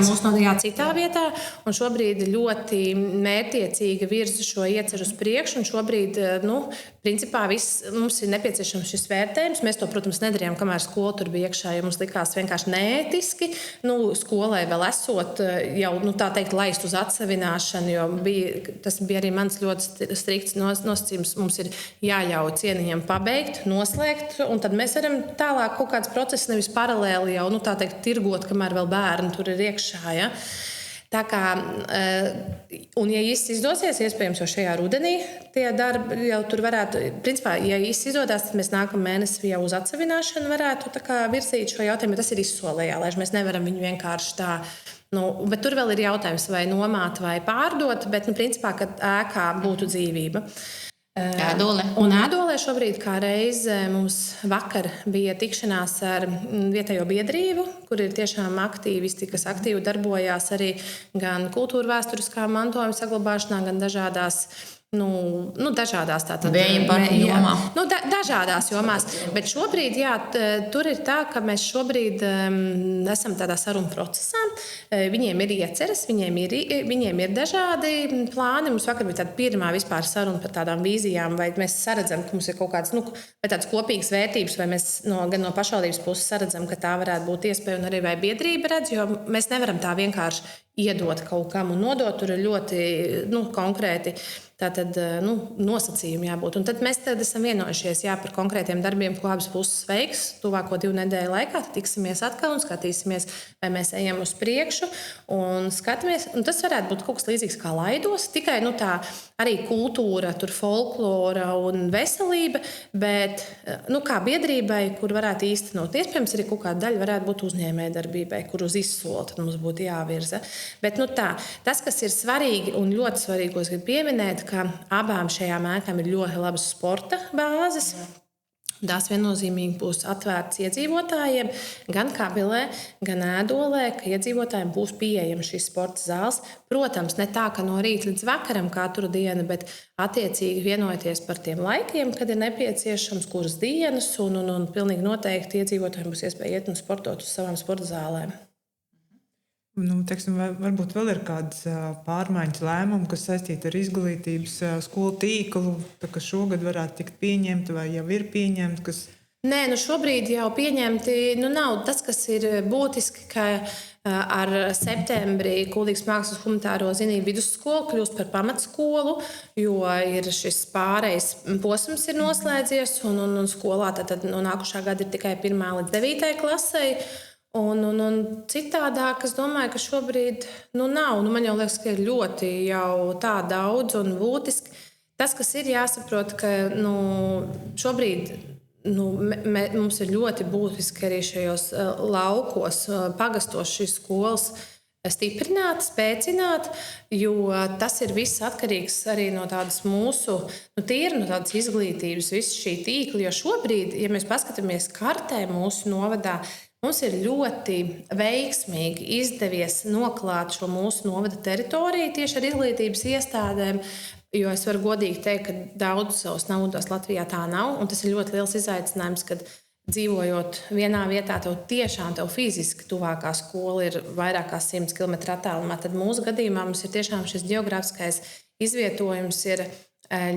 mūsu nodā citā vietā. Un šobrīd ļoti mērķiecīgi virza šo ieceru uz priekšu. Un šobrīd, principā, mums ir nepieciešams šis vērtējums. Mēs to, protams, nedarījām, kamēr skola tur bija iekšā, jo mums likās vienkārši neētiski. Skolai vēl esot jau, tā teikt, laist uz atsevināšanu, jo tas bija arī mans ļoti strikts nosacījums. Mums ir jāļauj cienījam pabeigt, noslēgt, un tad mēs varam tālāk kaut kāds process nevis paralēli jau, tā teikt, tirgot, kamēr vēl bērni tur ir iekšā, ja. Tā kā, un ja izdosies, iespējams jau šajā rudenī, tie darbi jau tur varētu, principā, ja izdodās, tad mēs nākamā mēnesi jau uz atsevināšanu varētu tā kā virzīt šo jautājumu, jo tas ir izsolējā, lai mēs nevaram viņu vienkārši tā. Bet tur vēl ir jautājums, vai nomāt vai pārdot, bet, principā, kad ēkā būtu dzīvība. Ēdole. Un ēdolē šobrīd kā reize mums vakar bija tikšanās ar vietējo biedrību, kur ir tiešām aktīvisti, kas aktīvi darbojās arī gan kultūra vēsturiskā mantojuma saglabāšanā, gan dažādās dažādās tātad jomā. Dažādās jomās. Bet šobrīd, tur ir tā, ka mēs šobrīd esam tādā sarunu procesā. Viņiem ir ieceres, viņiem ir dažādi plāni. Mums vakar bija tāda pirmā vispār saruna par tādām vīzijām, vai mēs saredzam, ka mums ir kaut kāds, vai tādas kopīgas vērtības, vai mēs gan no pašvaldības puses saredzam, ka tā varētu būt iespēja, un arī vai biedrība redz, jo mēs nevaram tā vienkārši iedot kaut kam un nodot. Tur ir ļoti konkrēti tātad, nosacījumi jābūt. Un tad mēs esam vienojušies par konkrētiem darbiem, ko abas puses veiks. Tuvāko 2 nedēļu laikā tiksimies atkal un skatīsimies, vai mēs ejam uz priekšu un skatāmies. Un tas varētu būt kaut kas līdzīgs kā Laidos, tikai tā arī kultūra, tur folklora un veselība, bet kā biedrībai, kur varētu īstenot. Iespējams, arī kaut kāda daļa varētu būt uzņēmējdarbībai, kur uz izsoli tad mums būtu jāvirza. Bet tas, kas ir svarīgi un ļoti svarīgi, ko es gribu pieminēt, ka abām šajām ēkām ir ļoti labas sporta bāzes. Tās viennozīmīgi būs atvērtas iedzīvotājiem, gan Kabilē, gan Ēdolē, ka iedzīvotājiem būs pieejama šīs sporta zāles. Protams, ne tā, ka no rīta līdz vakaram katru dienu, bet attiecīgi vienojoties par tiem laikiem, kad ir nepieciešams, kuras dienas, un pilnīgi noteikti iedzīvotājiem būs iespēja iet un sportot uz savām sporta zālēm. Varbūt vēl ir kādas pārmaiņas lēmumi, kas saistīti ar izglītības skolu tīklu, kas šogad varētu tikt pieņemti vai jau ir pieņemti, kas... Nē, šobrīd jau pieņemti nav. Tas, kas ir būtiski, ka ar septembrī Kuldīgas Mākslas humanitāro zinību vidusskola kļūst par pamatskolu, jo ir šis pārejas posms ir noslēdzies, un skolā tad no nākušā gada ir tikai 1. līdz 9. klasei. Un citādāk, es domāju, ka šobrīd nav. Man jau liekas, ka ir ļoti jau tā daudz un būtiski. Tas, kas ir jāsaprot, ka šobrīd mums ir ļoti būtiski arī šajos laukos, pagastos šīs skolas stiprināt, spēcināt, jo tas ir viss atkarīgs arī no tādas mūsu, tīri no tādas izglītības, visu šī tīkla. Jo šobrīd, ja mēs paskatāmies kartē mūsu novadā, mums ir ļoti veiksmīgi izdevies noklāt šo mūsu novada teritoriju tieši ar izglītības iestādēm, jo es varu godīgi teikt, ka daudz savos novadās Latvijā tā nav, un tas ir ļoti liels izaicinājums, kad dzīvojot vienā vietā, tev fiziski tuvākā skola ir vairāk kā 100 km attālumā, tad mūsu gadījumā mums ir tiešām šis geogrāfiskais izvietojums ir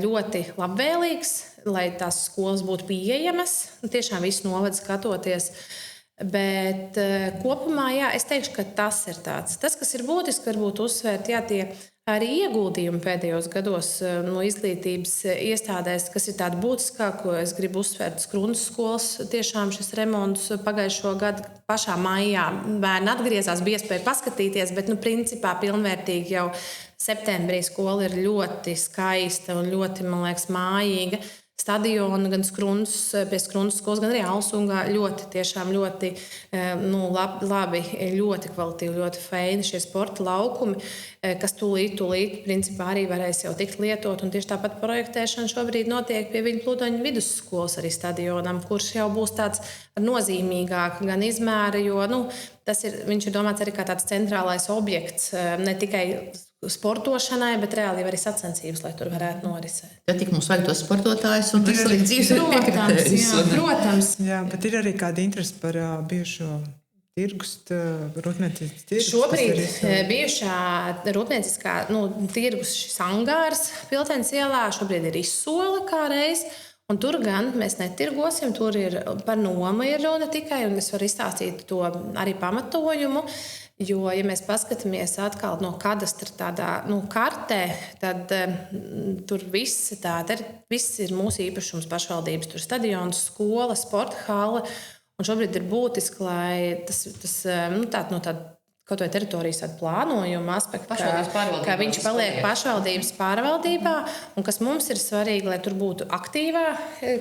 ļoti labvēlīgs, lai tās skolas būtu pieejamas, tiešām visu novadu skatoties. Bet kopumā, es teikšu, ka tas ir tāds. Tas, kas ir būtiski, varbūt uzsvērt, tie arī ieguldījumi pēdējos gados no izglītības iestādēs, kas ir tādi būtiskāki, ko es gribu uzsvērt. Skrundas skolas tiešām šis remonts pagājušo gadu pašā maijā bērni atgriezās, bija iespēja paskatīties, bet principā pilnvērtīgi jau septembrī skola ir ļoti skaista un ļoti, man liekas, mājīga. Stadionu, gan pie Skrundas skolas, gan arī Alsungā ļoti labi, ļoti kvalitīvi, ļoti feini šie sporta laukumi, kas tūlīt principā arī varēs jau tikt lietot. Un tieši tāpat projektēšana šobrīd notiek pie Viļņu Plutoņu vidusskolas arī stadionam, kurš jau būs tāds nozīmīgāk gan izmēra, jo viņš ir domāts arī kā tāds centrālais objekts, ne tikai sportošanai, bet reāli arī sacensības, lai tur varētu norisēt. Ja tik mums vajag tos sportotājus un veselīgi dzīves. Protams. Jā, bet ir arī kāda interese par bijušo tirgus, rūpniecības tirgus. Šobrīd bijušā rūpnieciskā tirgus šis angārs Piltens ielā šobrīd ir izsole kā reiz. Un tur gan mēs netirgosim, tur ir par nomu ir runa tikai, un es varu izstāstīt to arī pamatojumu. Jo, ja mēs paskatāmies atkal no kadastra tādā kartē, tad tur viss ir mūsu īpašums pašvaldības. Tur stadions, skola, sporta hale. Un šobrīd ir būtiski, lai tāda kaut vai teritorijas plānojuma aspekta, ka viņš paliek pašvaldības pārvaldībā, un kas mums ir svarīgi, lai tur būtu aktīvā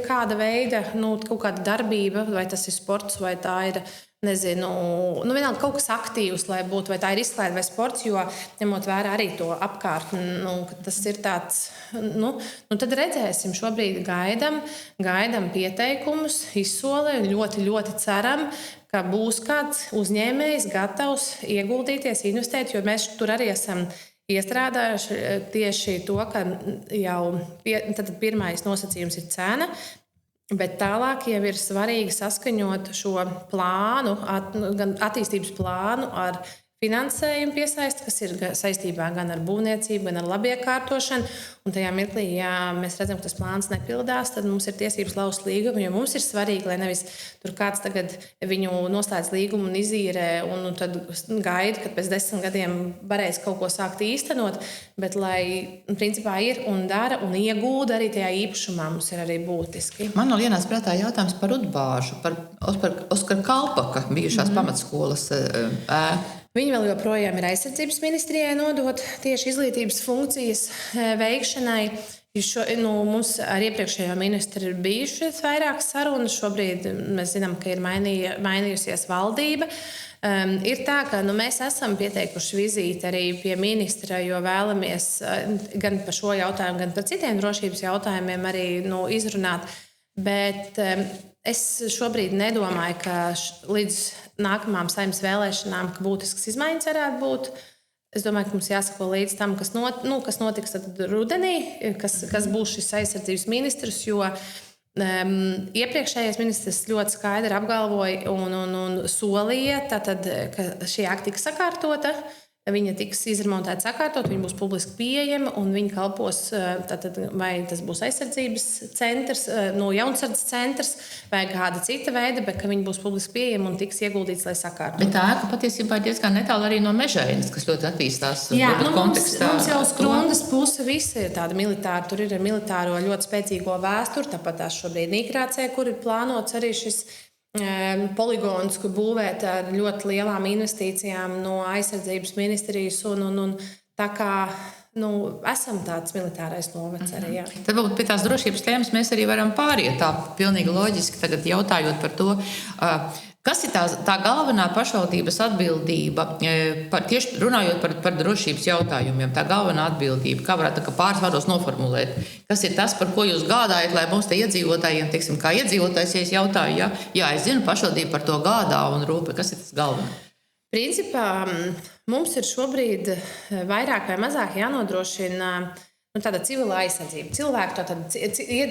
kāda veida, kaut kāda darbība, vai tas ir sports, vai tā ir, vienalga kaut kas aktīvs, lai būtu, vai tā ir izklaide vai sports, jo ņemot vērā arī to apkārtni, ka tas ir tāds, tad redzēsim, šobrīd gaidam pieteikumus, izsolē, ļoti, ļoti ceram, ka būs kāds uzņēmējs gatavs ieguldīties, investēt, jo mēs tur arī esam iestrādājuši tieši to, ka jau pirmais nosacījums ir cena, bet tālāk jau ir svarīgi saskaņot šo plānu, gan attīstības plānu ar finansējumu piesaisti, kas ir saistībā gan ar būvniecību, gan ar labiekārtošanu. Un tajā mirklī, ja mēs redzam, ka tas plāns nepildās, tad mums ir tiesības lauzt līgumu, jo mums ir svarīgi, lai nevis tur kāds tagad viņu noslēdz līgumu un izīrē, un tad gaida, kad pēc 10 gadiem varēs kaut ko sākt īstenot, bet lai principā ir un dara un iegūda arī tajā īpašumā, mums ir arī būtiski. Man vēl ienāca prātā jautājums par Udbāžu, par Oskara Kalpaka bijušās pamatskolas ēku. Viņi vēl joprojām ir aizsardzības ministrijai nodot tieši izglītības funkcijas veikšanai. Mums ar iepriekšējo ministru ir bijušas vairākas sarunas. Šobrīd mēs zinām, ka ir mainījusies valdība. Ir tā, ka mēs esam pieteikuši vizīti arī pie ministra, jo vēlamies gan par šo jautājumu, gan par citiem drošības jautājumiem arī izrunāt. Bet es šobrīd nedomāju, ka līdz nākamām Saeimas vēlēšanām būtiskas izmaiņas varētu būt. Es domāju, ka mums jāsako līdz tam, kas notiks rudenī, kas būs šis aizsardzības ministrs, jo iepriekšējais ministrs ļoti skaidri apgalvoja un solīja, ka šī akta tiks sakārtota. Viņa tiks izremontēta, sakārtot, viņa būs publiski pieejama un viņa kalpos, vai tas būs aizsardzības centrs, jaunsardzes centrs vai kāda cita veida, bet ka viņa būs publiski pieejama un tiks ieguldīts, lai sakārtot. Bet tā ēka patiesībā ir diezgan netālu arī no Mežainas, kas ļoti attīstās kontekstā. Mums jau Skrundas puse visa ir tāda militāra, tur ir ar militāro ļoti spēcīgo vēsturi, tāpat tās šobrīd Nīkrācē, kur ir plānots arī šis poligons, kur būvēt ar ļoti lielām investīcijām no aizsardzības ministrijas un tā kā esam tāds militārais novads arī. Jā. Tad varbūt pie tās drošības tēmas mēs arī varam pāriet tā pilnīgi loģiski tagad jautājot par to, kas ir tā galvenā pašvaldības atbildība, tieši runājot par drošības jautājumiem, tā galvenā atbildība, kā varētu pāris vārdos noformulēt, kas ir tas, par ko jūs gādājat, lai mums te iedzīvotājiem, teiksim, kā iedzīvotājs, ja es jautāju, jā, es zinu, pašvaldība par to gādā un rūpē, kas ir tas galvenais? Principā mums ir šobrīd vairāk vai mazāk jānodrošina tāda civila aizsardzība. Cilvēku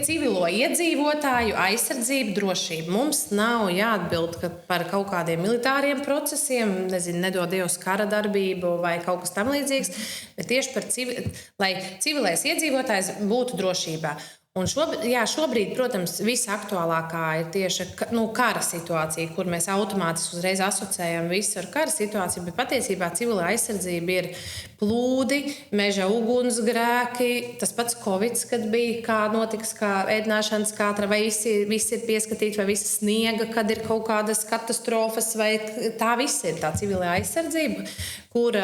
civilo iedzīvotāju aizsardzība, drošība. Mums nav jāatbild par kaut kādiem militāriem procesiem, nedod Dievs kara darbību vai kaut kas tam līdzīgs, bet tieši lai civilais iedzīvotājs būtu drošībā. Un šobrīd, protams, visaktuālākā ir tieši kara situācija, kur mēs automātiski uzreiz asociējam visu ar kara situāciju, bet patiesībā civilā aizsardzība ir plūdi, meža ugunsgrēki, tas pats Covid, kad bija, kā notiks, kā ēdināšanas kātra, vai visi ir pieskatīti, vai visi sniega, kad ir kaut kādas katastrofas, vai tā viss ir tā civilā aizsardzība, kur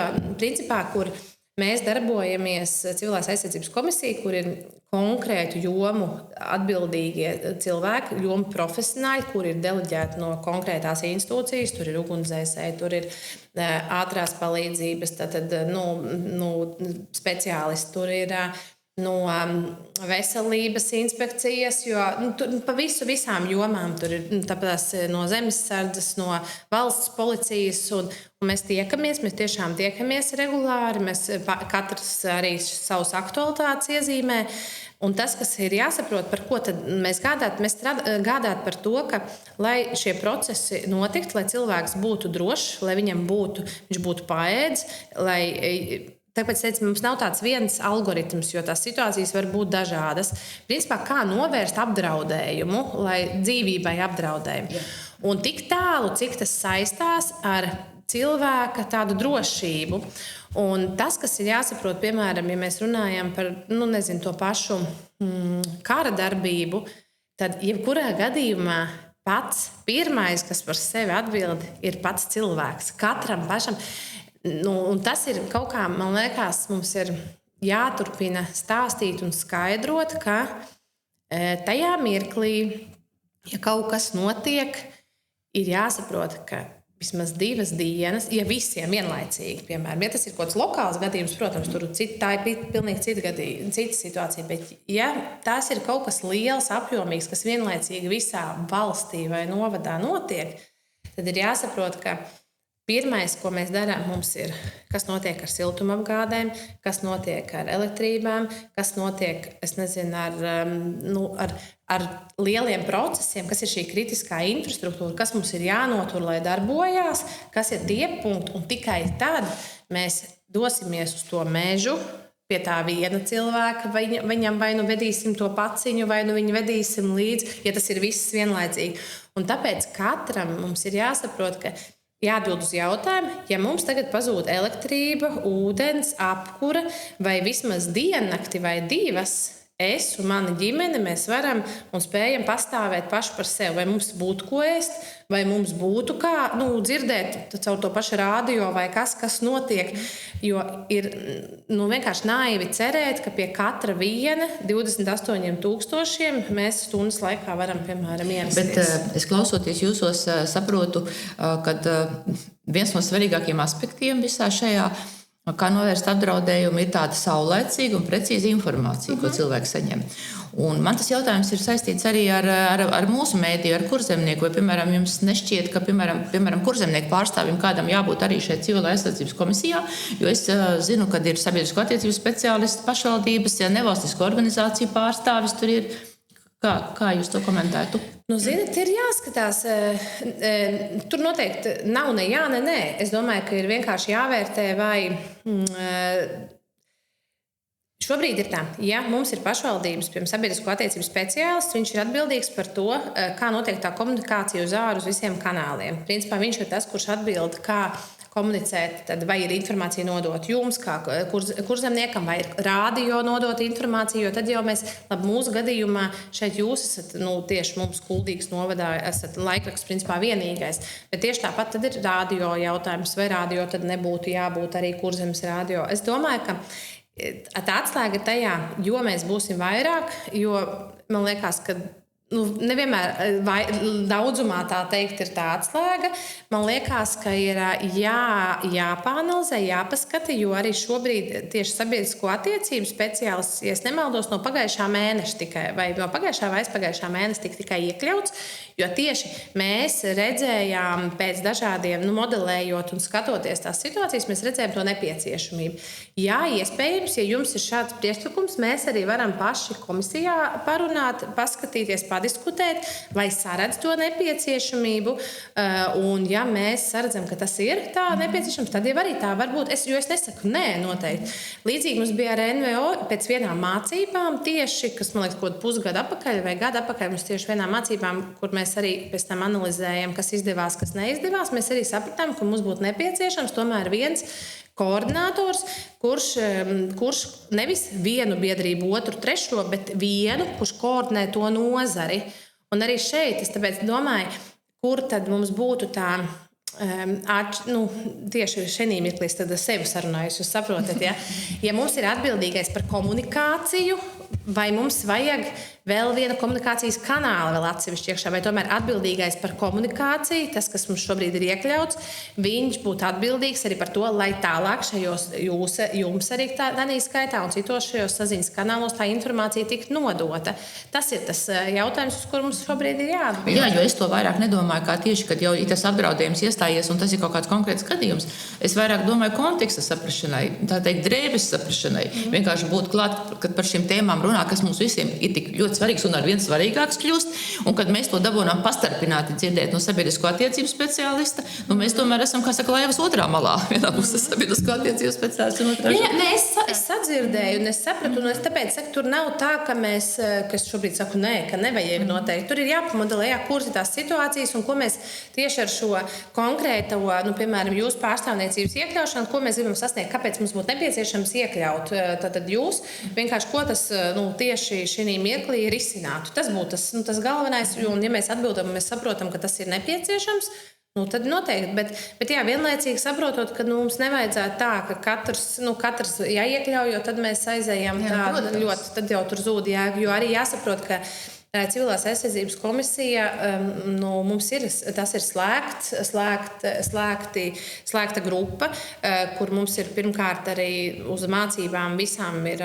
mēs darbojamies civilās aizsardzības komisija, kur ir konkrētu jomu atbildīgie cilvēki, jomu profesionāļi, kur ir deleģēti no konkrētās institūcijas, tur ir ugunsdzēsēji, tur ir ātrās palīdzības, speciālisti, tur ir no veselības inspekcijas, jo pa visām jomām tur ir tāpēc no zemesardzes, no valsts policijas, un mēs tiešām tiekamies regulāri, mēs katrs arī savus aktualitātes iezīmē, un tas, kas ir jāsaprot, par ko tad mēs gādāt par to, ka, lai šie procesi notiktu, lai cilvēks būtu drošs, lai viņš būtu paēdis, Tāpēc mums nav tāds viens algoritms, jo tās situācijas var būt dažādas. Principā, kā novērst apdraudējumu, lai dzīvībai apdraudējumu. Jā. Un tik tālu, cik tas saistās ar cilvēka tādu drošību. Un tas, kas ir jāsaprot, piemēram, ja mēs runājam par to pašu kara darbību, tad jebkurā gadījumā pats pirmais, kas par sevi atbild, ir pats cilvēks. Katram pašam. Un tas ir kaut kā, man liekas, mums ir jāturpina stāstīt un skaidrot, ka tajā mirklī, ja kaut kas notiek, ir jāsaprot, ka vismaz 2 dienas, ja visiem vienlaicīgi, piemēram, ja tas ir kaut kāds lokāls gadījums, protams, tā ir pilnīgi cita situācija, bet ja tas ir kaut kas liels, apjomīgs, kas vienlaicīgi visā valstī vai novadā notiek, tad ir jāsaprot, ka pirmais, ko mēs darām, mums ir, kas notiek ar siltumapgādēm, kas notiek ar elektrībām, kas notiek, ar lieliem procesiem, kas ir šī kritiskā infrastruktūra, kas mums ir jānotur, lai darbojās, kas ir tie punkti, un tikai tad mēs dosimies uz to mežu, pie tā viena cilvēka, viņam vai vedīsim to paciņu, vai viņu vedīsim līdzi, ja tas ir viss vienlaicīgi. Un tāpēc katram mums ir jāsaprot, ka jāatbild uz jautājumu, ja mums tagad pazūd elektrība, ūdens, apkura vai vismaz diennakti vai 2, es un mana ģimene, mēs varam un spējam pastāvēt paši par sevi. Vai mums būtu ko ēst, vai mums būtu kā dzirdēt caur to pašu rādio vai kas notiek. Jo ir vienkārši naivi cerēt, ka pie katra viena 28,000 mēs stundas laikā varam, piemēram, ierasties. Bet es klausoties jūsos saprotu, ka viens no svarīgākajiem aspektiem visā šajā, kā novērst apdraudējumu, ir tāda saulaicīga un precīza informācija, ko cilvēks saņem. Un man tas jautājums ir saistīts arī ar mūsu mēdīju, ar kurzemnieku. Vai, piemēram, jums nešķiet, ka, piemēram, kurzemnieku pārstāvim kādam jābūt arī šeit civilā aizsardzības komisijā, jo es zinu, ka ir sabiedrisko attiecību speciālisti pašvaldības, nevalstisko organizāciju pārstāvis tur ir. Kā jūs to komentētu? Ziniet, ir jāskatās. Tur noteikti nav ne jā, ne nē. Es domāju, ka ir vienkārši jāvērtē, vai šobrīd ir tā, ja mums ir pašvaldības, piemēram, sabiedrisko attiecību speciālists, viņš ir atbildīgs par to, kā notiek tā komunikācija uz āru uz visiem kanāliem. Principā viņš ir tas, kurš atbild, kā komunicēt, tad vai ir informācija nodot jums, kā kurzemniekam, vai ir rādio nodot informāciju, jo tad jau mēs, mūsu gadījumā šeit jūs esat, tieši mums Kuldīgas novadā, esat laikraksts principā vienīgais, bet tieši tāpat tad ir rādio jautājums, vai rādio tad nebūtu jābūt arī Kurzemes rādio. Es domāju, ka tā atslēga ir tajā, jo mēs būsim vairāk, jo man liekas, ka nevienmēr daudzumā tā teikt ir tā atslēga. Man liekas, ka ir jāpāanalizē, jāpaskata, jo arī šobrīd tieši sabiedrisko attiecību speciālists, ja es nemaldos, no pagājušā mēneša tikai, vai no pagājušā vai aizpagājušā mēneša tikai iekļauts, jo tieši mēs redzējām pēc dažādiem, modelējot un skatoties tās situācijas, mēs redzējām to nepieciešamību. Jā, iespējams, ja jums ir šāds priekšlikums, mēs arī varam paši komisijā parunāt, paskatīties, padiskutēt, vai saredz to nepieciešamību. Un, ja mēs saredzam, ka tas ir tā nepieciešams, tad jau arī tā var būt. Jo es nesaku, nē, noteikti. Līdzīgi mums bija ar NVO pēc vienām mācībām, tieši, kas, man liekas, kaut pusgadu atpakaļ vai gadu atpakaļ, mums tieši vienām mācībām, kur mēs arī pēc tam analizējam, kas izdevās, kas neizdevās, mēs arī sapratām, ka mums būtu nepieciešams tomēr viens koordinators, kurš nevis vienu biedrību, otru, trešo, bet vienu, kurš koordinē to nozari. Un arī šeit es tāpēc domāju, kur tad mums būtu tā, tieši šajā mirklī tad sevi sarunājos, jūs saprotat, ja mums ir atbildīgais par komunikāciju, vai mums vajag vēl viena komunikācijas kanāla vēl atsevišķi iekšā, vai tomēr atbildīgais par komunikāciju, tas, kas mums šobrīd ir iekļauts, viņš būtu atbildīgs arī par to, lai tālāk šajos jums arī tādā skaitā un citos šajos saziņas kanālos tā informācija tiktu nodota. Tas ir tas jautājums, uz kuru mums šobrīd ir jāatbild. Jā, jo es to vairāk nedomāju kā tieši, kad jau ir tas apdraudējums iestājies un tas ir kaut kāds konkrēts gadījums. Es vairāk domāju konteksta saprašanai, tā teikt drēbes saprašanai. Vienkārši būt klāt, kad par šīm tēmām runā, kas mums visiem ir tik ļoti svarīgs un ar vien svarīgāks kļūst, un kad mēs to dabūnām pastarpināti dzirdēt no sabiedrisko attiecību speciālista, mēs tomēr esam, kā saka, laivas otrā malā. Vienā pusē sabiedrisko attiecību speciālists un otrā. Es sadzirdēju un es sapratu, un es tāpēc saku, tur nav tā, ka mēs, kas šobrīd saku, ka nevajag noteikti. Tur ir jāpamodelē, kuras ir tās situācijas un ko mēs tieši ar šo konkrēto, piemēram, jūsu pārstāvniecības iekļaušanu, ko mēs gribam sasniegt, kāpēc mums būtu nepieciešams iekļaut. Tad jūs vienkārši, ko tas tieši šī mirklī risinātu. Tas būtu tas galvenais, un ja mēs atbildam, mēs saprotam, ka tas ir nepieciešams, tad noteikti. Bet jā, vienlaicīgi saprotot, ka mums nevajadzētu tā, ka katrs jāiekļauj, jo tad mēs aizējam ļoti, tad jau tur zūd, jo arī jāsaprot, ka Civilās aizsardzības komisija mums ir slēgta grupa, kur mums ir pirmkārt arī uz mācībām visām ir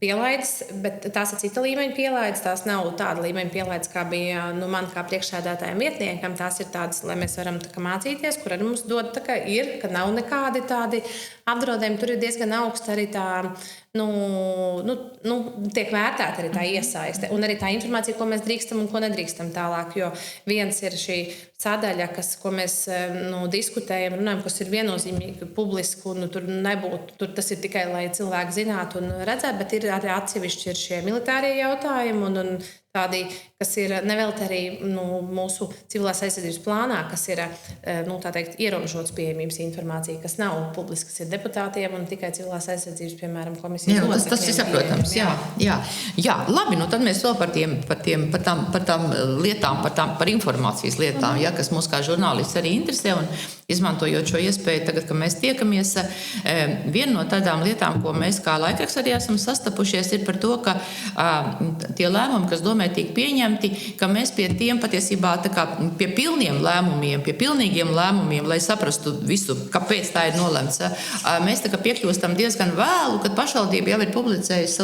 pielaides, bet tās ir cita līmeņa pielaides, tās nav tāda līmeņa pielaides, kā bija man kā priekšsēdētājiem vietniekam, tās ir tādas, lai mēs varam mācīties, kur arī mums dod, ka nav nekādi tādi apdraudējumi, tur ir diezgan augsta arī tā, tiek vērtēta arī tā iesaiste un arī tā informācija, ko mēs drīkstam un ko nedrīkstam tālāk, jo viens ir šī sadaļa, ko mēs diskutējam, runājam, kas ir viennozīmīgi publiski, un tur tas ir tikai, lai cilvēki zinātu un redzētu, bet ir arī atsevišķi ir šie militārie jautājumi un tādi, kas ir nevelti arī mūsu civilās aizsardzības plānā, kas ir tā teikt, ierobežots pieejamības informācija, kas nav publiski, kas ir deputātiem un tikai civilās aizsardzības, piemēram, komisijas locekļiem. Tas ir saprotams, jā. Labi, tad mēs vēl par tām lietām, par informācijas lietām, kas mūs kā žurnālisti arī interesē, un izmantojot šo iespēju tagad, kad mēs tiekamies, viena no tādām lietām, ko mēs kā laikraksts arī esam sastapušies, ir par to, ka tie lēmumi, kas domē tiek pieņemti, ka mēs pie tiem patiesībā pie pilniem lēmumiem, pie pilnīgiem lēmumiem, lai saprastu visu, kāpēc tā ir nolemts, mēs piekļūstam diezgan vēlu, kad pašvaldība jau ir publicējusi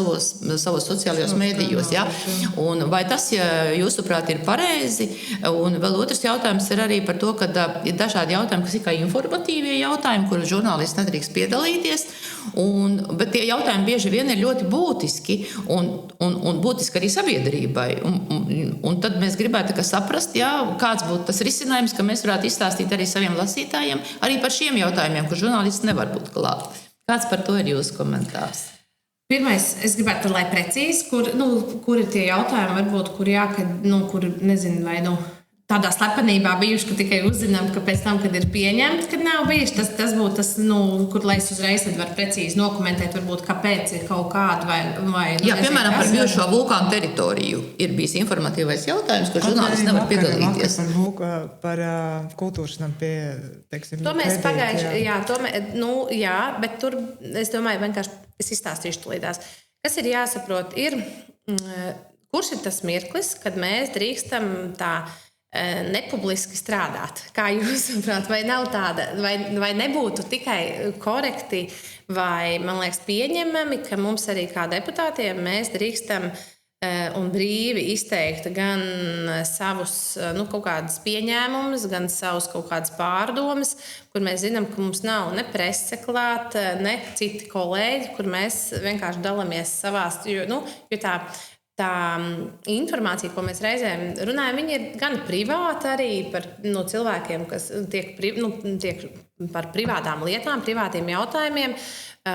savos sociālajos mēdījos. Ja? Un vai tas, jūsuprāt, ir pareizi? Un vēl otrs jautājums ir arī par to, ka ir dažādi jautājumi, kas ir kā informatīvie jautājumi, kurus žurnālisti nedrīkst piedalīties, bet tie jautājumi bieži vien ir ļoti būtiski un būtiski arī sabiedrībai. Un tad mēs gribētu saprast, kāds būtu tas risinājums, ka mēs varētu izstāstīt arī saviem lasītājiem arī par šiem jautājumiem, kur žurnālisti nevar būt klāt. Kāds par to ir jūsu komentārs? Pirmais, es gribētu, lai precīzi, kur ir tie jautājumi, varbūt, kur nezinu, vai tādā slepenībā bijuši, ka tikai uzzinām, ka pēc tam, kad ir pieņemti, kad nav bijuši, tas būtu tas, kur lai es uzreiz varu precīzi dokumentēt, varbūt, kāpēc ir kaut kāda vai piemēram, par bijušo vulkānu teritoriju ir bijis informatīvais jautājums, kur žurnālisti nevar piedalīties. Par kultūras nam pie, teiksim, to mēs pagājuši, bet tur, es domāju, vienkārši es izstāstīšu tulīdās. Kas ir jāsaprot, kurš ir tas mirklis, kad mēs drīkstam tā nepubliski strādāt. Kā jūs saprotat, vai nav tāda, vai nebūtu tikai korekti vai, man liekas, pieņemami, ka mums arī kā deputātiem mēs drīkstam un brīvi izteikt gan savus kaut kādas pieņēmumus, gan savus kaut kādas pārdomas, kur mēs zinām, ka mums nav ne prese klāt, ne citi kolēģi, kur mēs vienkārši dalāmies savās, jo tā informācija, ko mēs reizēm runājam, viņa ir gan privāta arī par cilvēkiem, kas tiek par privātām lietām, privātiem jautājumiem.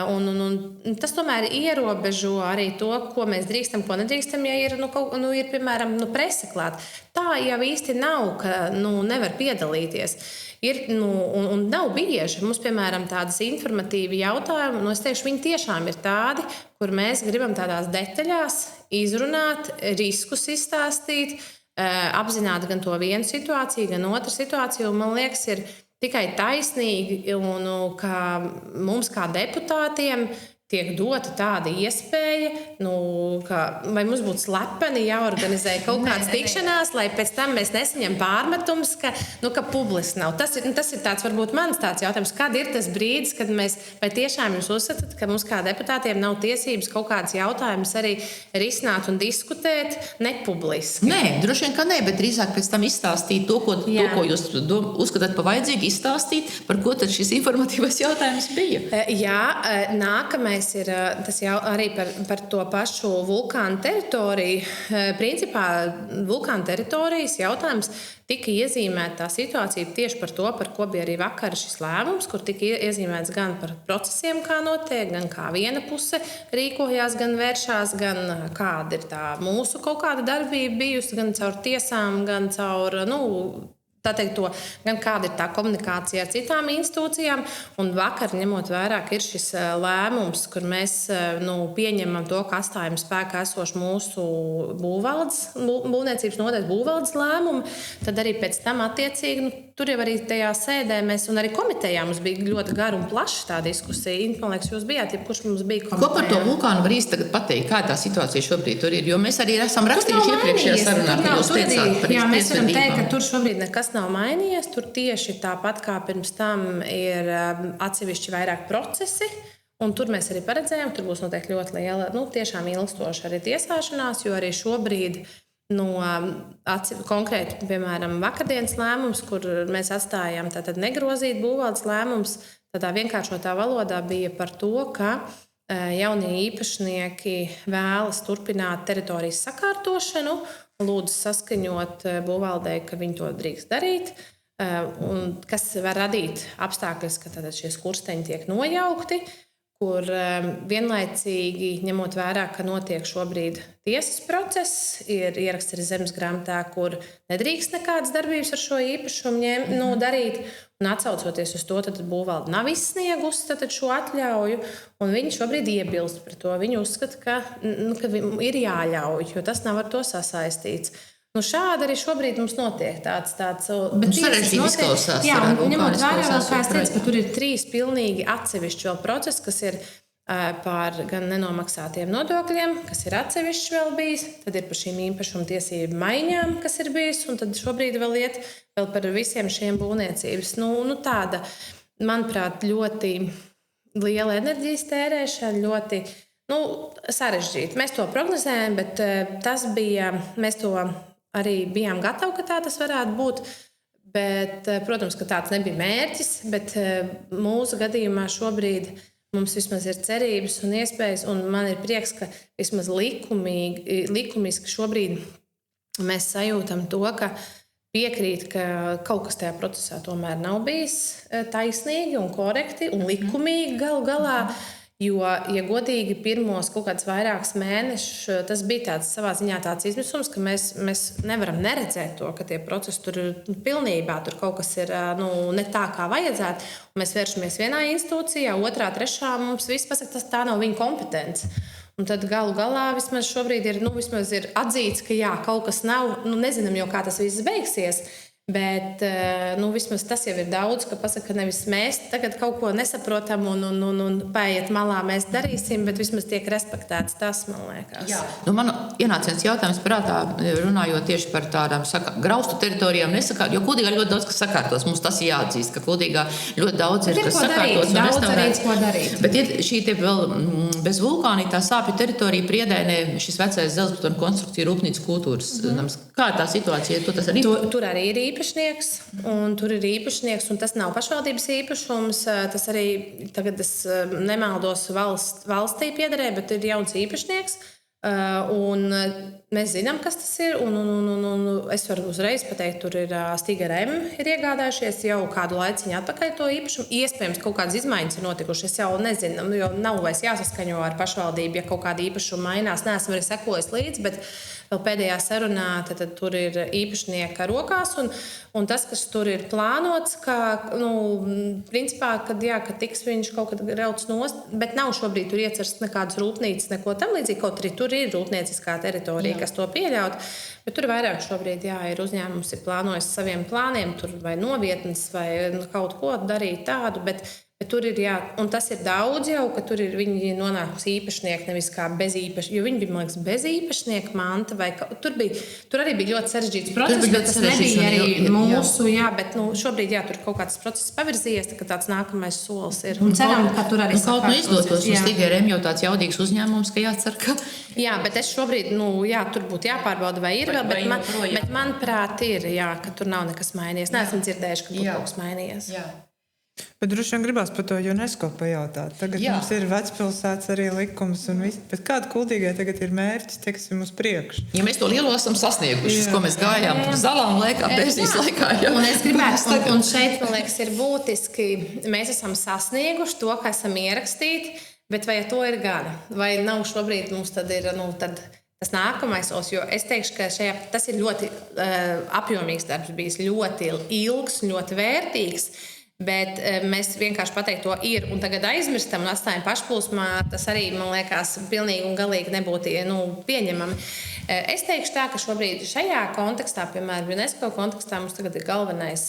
Un tas tomēr ierobežo arī to, ko mēs drīkstam, ko nedrīkstam, ja ir piemēram, prese klāt. Tā jau īsti nav, ka nevar piedalīties. Un nav bieži. Mums, piemēram, tādas informatīvi jautājumi, es teikšu, viņi tiešām ir tādi, kur mēs gribam tādās detaļās izrunāt, riskus izstāstīt, apzināt gan to vienu situāciju, gan otru situāciju. Un, man liekas, ir tikai taisnīgi, ka mums kā deputātiem tiek dota tāda iespēja, vai mums būtu slepeni jāorganizē kaut kādas tikšanās, lai pēc tam mēs nesaņem pārmetumus, ka publiski nav. Tas ir tāds, varbūt mans tāds jautājums, kad ir tas brīdis, kad mēs vai tiešām jūs uzskatāt, ka mums kā deputātiem nav tiesības kaut kādas jautājumus arī risināt un diskutēt nepubliski? Nē, droši vien, ka nē, bet drīzāk pēc tam izstāstīt to, ko jūs uzskatāt par vajadzīgu, izstāstīt, par ko tad šis informatīvais jautājums bija. Jā, nākamais ir tas jau arī par to pašu vulkānu teritoriju. Principā vulkānu teritorijas jautājums tika iezīmēta tā situācija tieši par to, par ko bija arī vakar šis lēmums, kur tika iezīmēts gan par procesiem, kā notiek, gan kā viena puse rīkojās, gan vēršās, gan kāda ir tā mūsu kaut kāda darbība bijusi, gan caur tiesām, gan caur, gan kāda ir tā komunikācija ar citām institūcijām. Un vakar, ņemot vērā, ka ir šis lēmums, kur mēs pieņemam to, ka atstājam spēkā esošu mūsu būvniecības nodaļas būvvaldes lēmumu, tad arī pēc tam attiecīgi tur jau arī tajā sēdē mēs, un arī komitejā mums bija ļoti gara un plaša tā diskusija. Man liekas, jūs bijāt, kurš mums bija komitejā. Ko par to vulkānu var īsti tagad pateikt? Kā tā situācija šobrīd tur ir? Jo mēs arī esam rakstījuši iepriekšējā sarunā, ka jūs teicāt par jā, mēs varam teikt, ka tur šobrīd nekas nav mainījies. Tur tieši tāpat kā pirms tam ir atsevišķi vairāk procesi. Un tur mēs arī paredzējām, tur būs noteikti ļoti liela, tiešām ilgstoša arī tiesāšanās, jo arī šobrīd konkrēti, piemēram, vakardienas lēmums, kur mēs atstājām tātad negrozīt būvvaldes lēmums, tādā vienkāršotā valodā bija par to, ka jaunie īpašnieki vēlas turpināt teritorijas sakārtošanu, lūdzu saskaņot būvvaldei, ka viņi to drīkst darīt, un kas var radīt apstākļus, ka tātad šie skursteņi tiek nojaukti, kur vienlaicīgi, ņemot vērā, ka notiek šobrīd tiesas process, ir ieraksts arī zemes grāmatā, kur nedrīkst nekādas darbības ar šo īpašumu darīt, un atsaucoties uz to, tad būvvalde nav izsniegusi šo atļauju, un viņi šobrīd iebilst par to. Viņi uzskata, ka ir jāļauj, jo tas nav ar to sasaistīts. Šādi arī šobrīd mums notiek tāds bet sarežģīti izklausās. Jā, un ņemot vērā vēl, kā es teicu, ka tur ir 3 pilnīgi atsevišķi vēl procesi, kas ir par gan nenomaksātiem nodokļiem, kas ir atsevišķi vēl bijis, tad ir par šīm īpašuma tiesību maiņām, kas ir bijis, un tad šobrīd vēl iet vēl par visiem šiem būvniecības. Tāda, manuprāt, ļoti liela enerģijas tērēšana, ļoti sarežģīta. Mēs to prognozējam, bet tas bija, mēs to arī bijām gatavi, ka tā tas varētu būt, bet, protams, ka tāds nebija mērķis, bet mūsu gadījumā šobrīd mums vismaz ir cerības un iespējas, un man ir prieks, ka vismaz likumiski šobrīd mēs sajūtam to, ka piekrīt, ka kaut kas tajā procesā tomēr nav bijis taisnīgi un korekti un likumīgi galu galā. Jo, ja godīgi, pirmos kaut kādus vairākus mēnešus tas bija savā ziņā tāds izmisums, ka mēs nevaram neredzēt to, ka tie procesi tur pilnībā tur kaut kas ir ne tā, kā vajadzētu. Mēs vēršamies vienā institūcijā, otrā, trešā, mums viss pasaka, tas tā nav viņa kompetence. Un tad galu galā vismaz šobrīd ir atzīts, ka jā, kaut kas nav, nezinām jau, kā tas viss beigsies. Bet vismaz tas jau ir daudz, ka pasaka, ka nevis mēs tagad kaut ko nesaprotam un paiet malā mēs darīsim, bet vismaz tiek respektēts tas, man liekas. Jā. Man ienāca viens jautājums prātā, runājot tieši par tādām graustu teritorijām jo Kuldīgā ļoti daudz kas sakārtos. Mums tas jāatzīst, ka Kuldīgā ļoti daudz ir kas sakārtos. Daudz arī ko darīt. Bet ir šī te vēl bez vulkāna tā sāpju teritorija Priedēnē, šis vecais dzelzbetona konstrukcija Rūpnīcas kultūras nams. Kā tā situācija? Tur arī ir īpašnieks, un tas nav pašvaldības īpašums. Tas arī, tagad es nemaldos, valstī piederēja, bet ir jauns īpašnieks. Un mēs zinām, kas tas ir. Un es varu uzreiz pateikt, tur ir Stiga RM ir iegādājušies jau kādu laiciņu atpakaļ to īpašumu. Iespējams, kaut kādas izmaiņas ir notikušas. Es jau nezinu, jo nav vairs jāsaskaņo ar pašvaldību, ja kaut kāda īpašuma mainās. Neesmu arī sekojis līdzi, bet vēl pēdējā sarunā tad tur ir īpašnieka rokās. Un tas, kas tur ir plānots, ka, principā, kad tiks viņš kaut kad rauts nost, bet nav šobrīd tur iecersts nekādas rūpnīcas, neko tam līdzīgi, kaut arī tur ir rūpnieciskā teritorija, kas to pieļaut. Bet tur vairāk šobrīd ir uzņēmums, ir plānojis saviem plāniem, tur vai novietnes, vai kaut ko darīt tādu, bet tur ir, un tas ir daudz jau, ka tur ir viņi nonākusi īpašnieki, nevis kā bez īpašnieka, jo viņi bija, man liekas, bez īpašnieka manta, vai tur arī bija ļoti sarežģīts process, bet tas nebija arī mūsu, bet šobrīd, tur kaut kāds process pavirzījies, tā, ka tāds nākamais solis ir. Un ceram, ka tur arī kaut izdotos uz Stiga RM, jo tāds jaudīgs uzņēmums, ka jācer, ka... Jā, bet es šobrīd, tur būtu jāpārbauda, vai ir vēl, bet manuprāt ir, ka tur nav nekas mainījies. Neesmu dzirdējuši, ka būtu kaut kas mainījies. Jā. Bet droši vien gribās par to UNESCO pajautāt. Tagad mums ir vecpilsētas arī likums un viss. Bet kāda Kuldīgai tagad ir mērķis, teiksim, uz priekšu? Ja mēs to lielo esam sasnieguši, uz ko mēs gājām tur zalām laikā, Persijas laikā. Un es gribētu, un šeit, man liekas, ir būtiski, mēs esam sasnieguši to, ka esam ierakstīti, bet vai to ir gana? Vai nav šobrīd mums tad ir, tas nākamais os, jo es teikšu, ka tas ir ļoti apjomīgs darbs bijis, ļoti ilgs, ļoti vērtīgs. Bet mēs vienkārši pateikt, to ir un tagad aizmirstam un atstājam pašplūsmā. Tas arī, man liekas, pilnīgi un galīgi nebūtu pieņemami. Es teikšu tā, ka šobrīd šajā kontekstā, piemēram, UNESCO kontekstā, mums tagad ir galvenais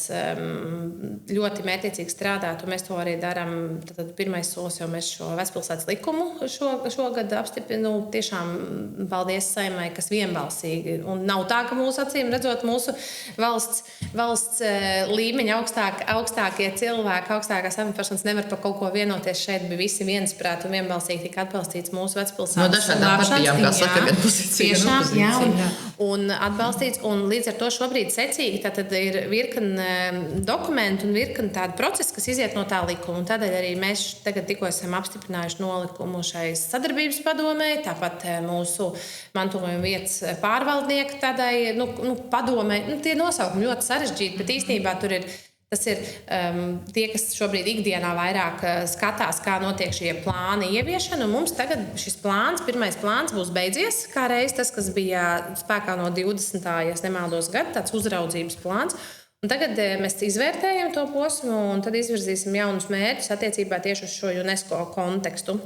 ļoti mērķiecīgi strādāt, un mēs to arī darām. Tad pirmais solis jau mēs šo vecpilsētas likumu šogad apstiprinām. Tiešām paldies Saeimai, kas vienbalsīgi. Un nav tā, ka mūsu acīm redzot mūsu valsts līmeņa augstākie cilvēki, augstākās amatpersonas nevar par kaut ko vienoties. Šeit bija visi viensprāt un vienbalsīgi tika atbalstīts mūsu vecpilsētas. No dažādām partijām, kā saka, gan pozīcija. Un atbalstīts. Un līdz ar to šobrīd secīgi tad ir virkne dokumentu un virkne tādu procesu, kas iziet no tā likuma. Un tādēļ arī mēs tagad tikko esam apstiprinājuši nolikumu šai sadarbības padomē, tāpat mūsu mantojuma vietas pārvaldnieki tādai padomē. Tie nosaukumi ļoti sarežģīti, bet īstenībā tur ir. Tas ir tie, kas šobrīd ikdienā vairāk skatās, kā notiek šie plāni ieviešana. Un mums tagad šis plāns, pirmais plāns būs beidzies, kā reiz tas, kas bija spēkā no 20. ja nemaldos gadu, tāds uzraudzības plāns. Un tagad mēs izvērtējam to posmu un tad izvirzīsim jaunus mērķus attiecībā tieši uz šo UNESCO kontekstu.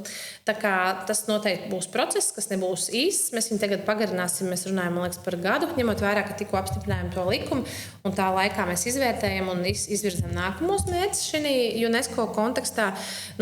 Tā kā tas noteikti būs process, kas nebūs īss. Mēs viņu tagad pagarināsim, mēs runājam, man liekas, par gadu, ņemot vērā, ka tikko apstiprinājām to likumu. Un tā laikā mēs izvērtējam un izvirzam nākamos mērķus šī UNESCO kontekstā.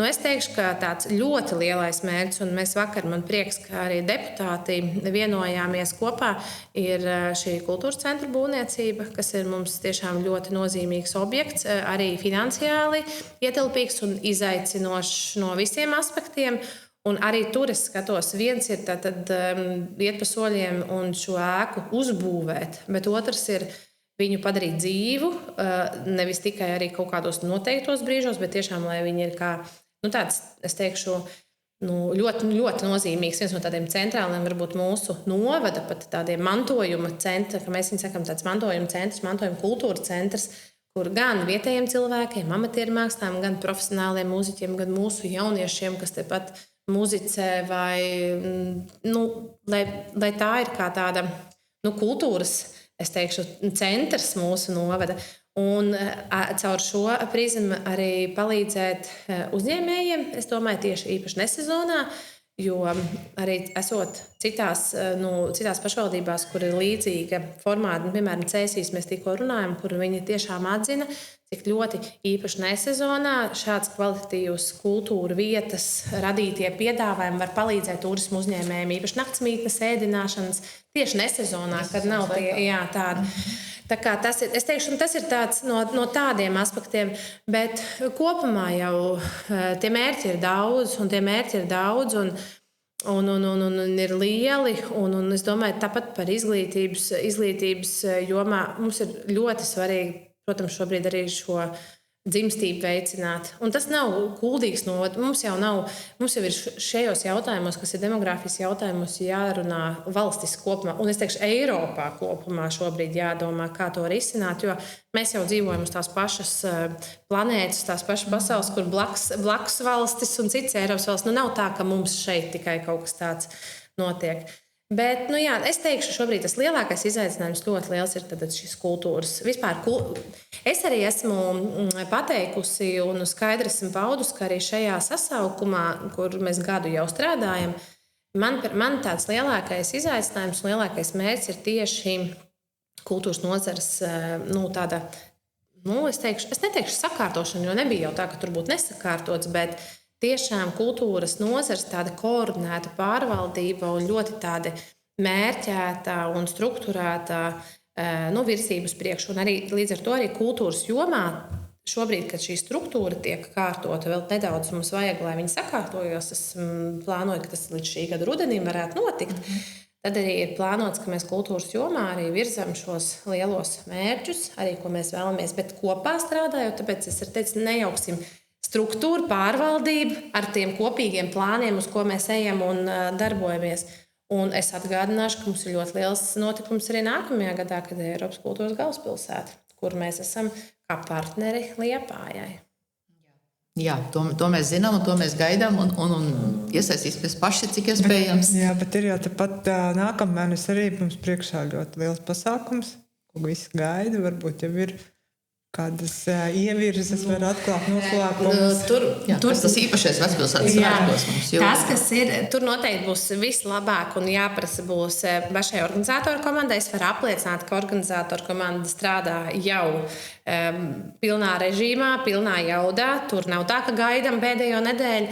Es teikšu, ka tāds ļoti lielais mērķis, un mēs vakar, man prieks, ka arī deputāti vienojāmies kopā, ir šī kultūras centra būvniecība, kas ir mums tiešām ļoti nozīmīgs objekts, arī finansiāli ietilpīgs un izaicinošs no visiem aspektiem. Un arī tur es skatos, viens ir tātad iet pa soļiem un šo ēku uzbūvēt, bet otrs ir viņu padarīt dzīvu, nevis tikai arī kaut kādos noteiktos brīžos, bet tiešām, lai viņi ir kā, tāds, es teikšu, ļoti, ļoti nozīmīgs, viens no tādiem centrāliem, varbūt mūsu novada, pat tādiem mantojuma centri, ka mēs viņu sakam tāds mantojuma centrs, mantojuma kultūra centrs, kur gan vietējiem cilvēkiem, amatieru mākslām, gan profesionāliem mūziķiem, gan mūsu jauniešiem, kas tepat muzicē vai, lai tā ir kā tāda, kultūras, es teikšu, centrs mūsu novada. Un caur šo prizmu arī palīdzēt uzņēmējiem, es domāju, tieši īpaši nesezonā, jo arī esot citās pašvaldībās, kur ir līdzīga formāta, piemēram, Cēsīs mēs tikko runājam, kur viņi tiešām atzina, cik ļoti īpaši nesezonā šāds kvalitatīvs kultūra vietas radītie piedāvājumi var palīdzēt turismu uzņēmējiem, īpaši naktsmītnes ēdināšanas, tieši nesezonā, kad nav tie tādi. Tā kā tas ir, es teikšu, tas ir tāds no tādiem aspektiem, bet kopumā jau tie mērķi ir daudz, un ir lieli, un es domāju, tāpat par izglītības jomā mums ir ļoti svarīgi, protams, šobrīd arī šo dzimstību veicināt. Un tas nav kuldīgs novads. Mums jau ir šajos jautājumos, kas ir demogrāfijas jautājumos, jārunā valstiski kopumā. Un es teikšu, Eiropā kopumā šobrīd jādomā, kā to risināt, jo mēs jau dzīvojam uz tās pašas planētas, tās pašas pasaules, kur blakus valstis un citas Eiropas valstis. Nav tā, ka mums šeit tikai kaut kas tāds notiek. Bet, es teikšu, šobrīd tas lielākais izaicinājums ļoti liels ir šis kultūras. Vispār, es arī esmu pateikusi un skaidri esmu paudus, ka arī šajā sasaukumā, kur mēs gadu jau strādājam, man tāds lielākais izaicinājums un lielākais mērķis ir tieši kultūras nozares tāda, es neteikšu sakārtošana, jo nebija jau tā, ka tur būtu nesakārtots, bet tiešām kultūras nozares tāda koordinēta pārvaldība un ļoti tāda mērķēta un strukturēta virzība uz priekšu. Un arī līdz ar to arī kultūras jomā šobrīd, kad šī struktūra tiek kārtota, vēl nedaudz mums vajag, lai viņi sakārtojos. Es plānoju, ka tas līdz šī gada rudenim varētu notikt. Tad arī ir plānots, ka mēs kultūras jomā arī virzam šos lielos mērķus, arī ko mēs vēlamies, bet kopā strādājot, tāpēc es arī teicu, nejauksim struktūra, pārvaldība ar tiem kopīgiem plāniem, uz ko mēs ejam un darbojamies. Un es atgādināšu, ka mums ir ļoti liels notikums arī nākamajā gadā, kad ir Eiropas kultūras galvaspilsēta, kur mēs esam kā partneri Liepājai. Jā, to mēs zinām un to mēs gaidām un iesaistīsimies paši, cik iespējams. Jā, bet ir jau tepat nākamēnes arī mums priekšā ļoti liels pasākums, ko visi gaida, varbūt jau ir kādas ievirzes, var atklāt noslēpumus. Tur tas īpašais vecpilsētas svētkos mums. Tas, kas ir, tur noteikti būs vislabāk un jāprasa būs pašai organizātoru komandai. Es varu apliecināt, ka organizātoru komanda strādā jau pilnā režīmā, pilnā jaudā. Tur nav tā, ka gaidam pēdējo nedēļu,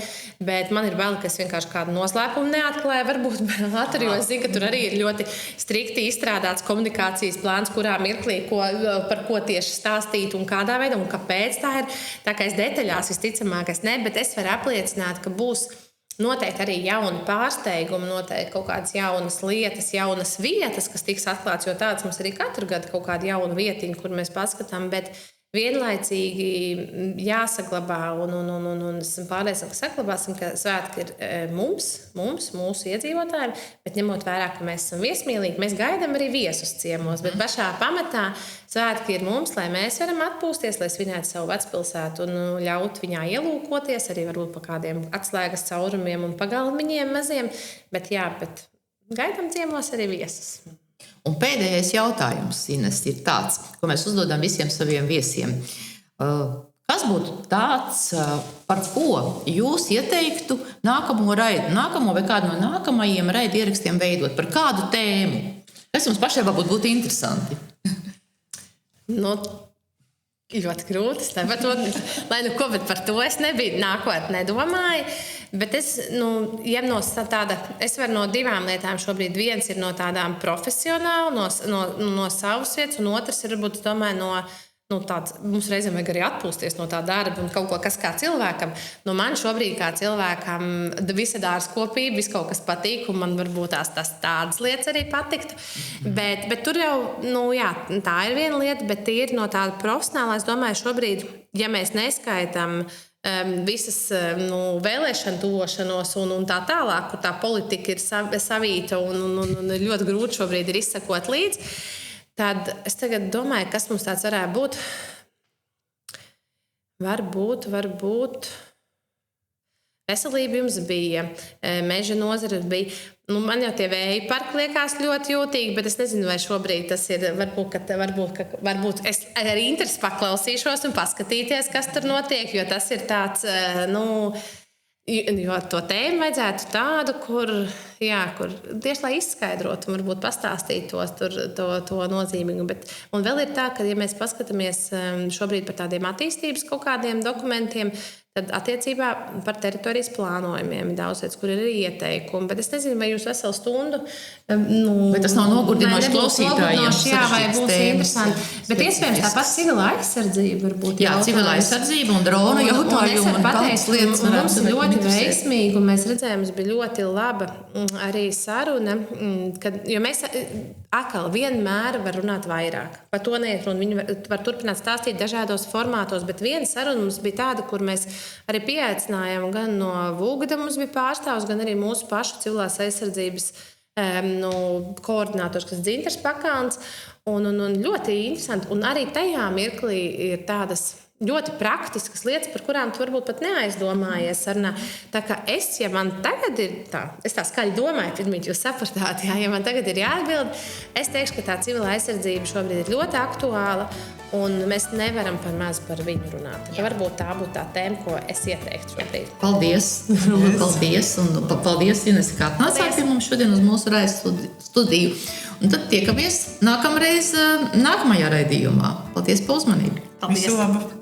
bet man ir bail, ka es vienkārši kādu noslēpumu neatklāju, varbūt ātri, jo es zinu, ka tur arī ir ļoti strikti izstrādāts komunikācijas plāns, kurā mirklī, par ko tieši stāstīt un kādā veidā un kāpēc tā ir. Tā kā es detaļās visticamākais ne, bet es varu apliecināt, ka būs noteikti arī jauni pārsteigumi, noteikti kaut kādas jaunas lietas, jaunas vietas, kas tiks atklāts, jo tāds mums arī katru gadu kaut kāda jauna vietiņa, kur mēs paskatām, bet vienlaicīgi jāsaglabā un esam pārliecināti, ka saglabāsim, ka svētki ir mūsu iedzīvotājiem, bet ņemot vērā, ka mēs esam viesmīlīgi, mēs gaidām arī viesus ciemos, bet pašā pamatā svētki ir mums, lai mēs varam atpūsties, lai svinētu savu vecpilsētu un ļaut viņā ielūkoties, arī varbūt pa kādiem atslēgas caurumiem un pagalmiņiem maziem, bet gaidām ciemos arī viesus. Un pēdējais jautājums, Ines, ir tāds, ko mēs uzdodam visiem saviem viesiem. Kas būtu tāds, par ko jūs ieteiktu nākamo vai kādu no nākamajiem raida ierakstiem veidot? Par kādu tēmu? Kas jums pašai varbūt būtu interesanti? Ļoti grūti. Bet par to es nebiju nākotnē domāju. Bet es varu no divām lietām šobrīd. Viens ir no tādām profesionāli, no savas vietas, un otrs ir, varbūt, domāju, mums reizēm vajag arī atpūsties no tā darba un kaut ko, kas kā cilvēkam. Man šobrīd kā cilvēkam visa dārzkopība, viss kaut kas patīk, un man varbūt tās tādas lietas arī patiktu. Bet tur jau, tā ir viena lieta, bet tīri no tāda profesionālā, es domāju, šobrīd, ja mēs neskaitām visas vēlēšanu tuvošanos un tā tālāk, kur tā politika ir savīta un ļoti grūti šobrīd ir izsakot līdzi, tad es tagad domāju, kas mums tāds varētu būt. Varbūt veselība jums bija, meža nozare bija. Man jau tie vēja parki liekas ļoti jūtīgi, bet es nezinu, vai šobrīd tas ir. Varbūt es arī interesi paklausīšos un paskatīties, kas tur notiek, jo tas ir tāds, jo to tēmu vajadzētu tādu, kur tieši lai izskaidrotu un varbūt pastāstītu to nozīmīgu. Un vēl ir tā, ka, ja mēs paskatāmies šobrīd par tādiem attīstības kaut kādiem dokumentiem, Tad attiecībā par teritorijas plānojumiem ir daudz lietas, kur ir ieteikumi. Bet es nezinu, vai jūs veselu stundu. Bet tas nav nogurdinoši klausītājiem. Jā, vai būs interesanti. Bet iespējams tāpat civila aizsardzība varbūt. Jā, civila aizsardzība un drona jautājumi. Un pateikt, mums ir ļoti veiksmīgi, un mēs redzējām, mums bija ļoti laba arī saruna, jo mēs atkal vienmēr var runāt vairāk. Par to neiet runa. Viņi var turpināt stāstīt dažādos formātos, bet viena saruna mums bija tāda, kur mēs arī pieaicinājām gan no Vūgda mums bija pārstāvs, gan arī mūsu pašu civilās aizsardzības koordinators, kas Dzintars Pakāns. Un ļoti interesanti. Un arī tajā mirklī ir tādas ļoti praktiskas lietas, par kurām tu varbūt pat neaizdomājies. Tā kā ja man tagad ir tā, es tā skaļi domāju, pirmīt jūs sapratāt, ja man tagad ir jāatbild, es teikšu, ka tā civila aizsardzība šobrīd ir ļoti aktuāla, un mēs nevaram par maz par viņu runāt. Varbūt tā būtu tā tēma, ko es ieteiktu šobrīd. Paldies! Paldies! Un paldies, Ines, ka atnācāt pie mums šodien uz mūsu raidījuma studiju. Un tad tiekamies nākamreiz nākamajā raidījumā. Paldies par uzmanību! Visu labu!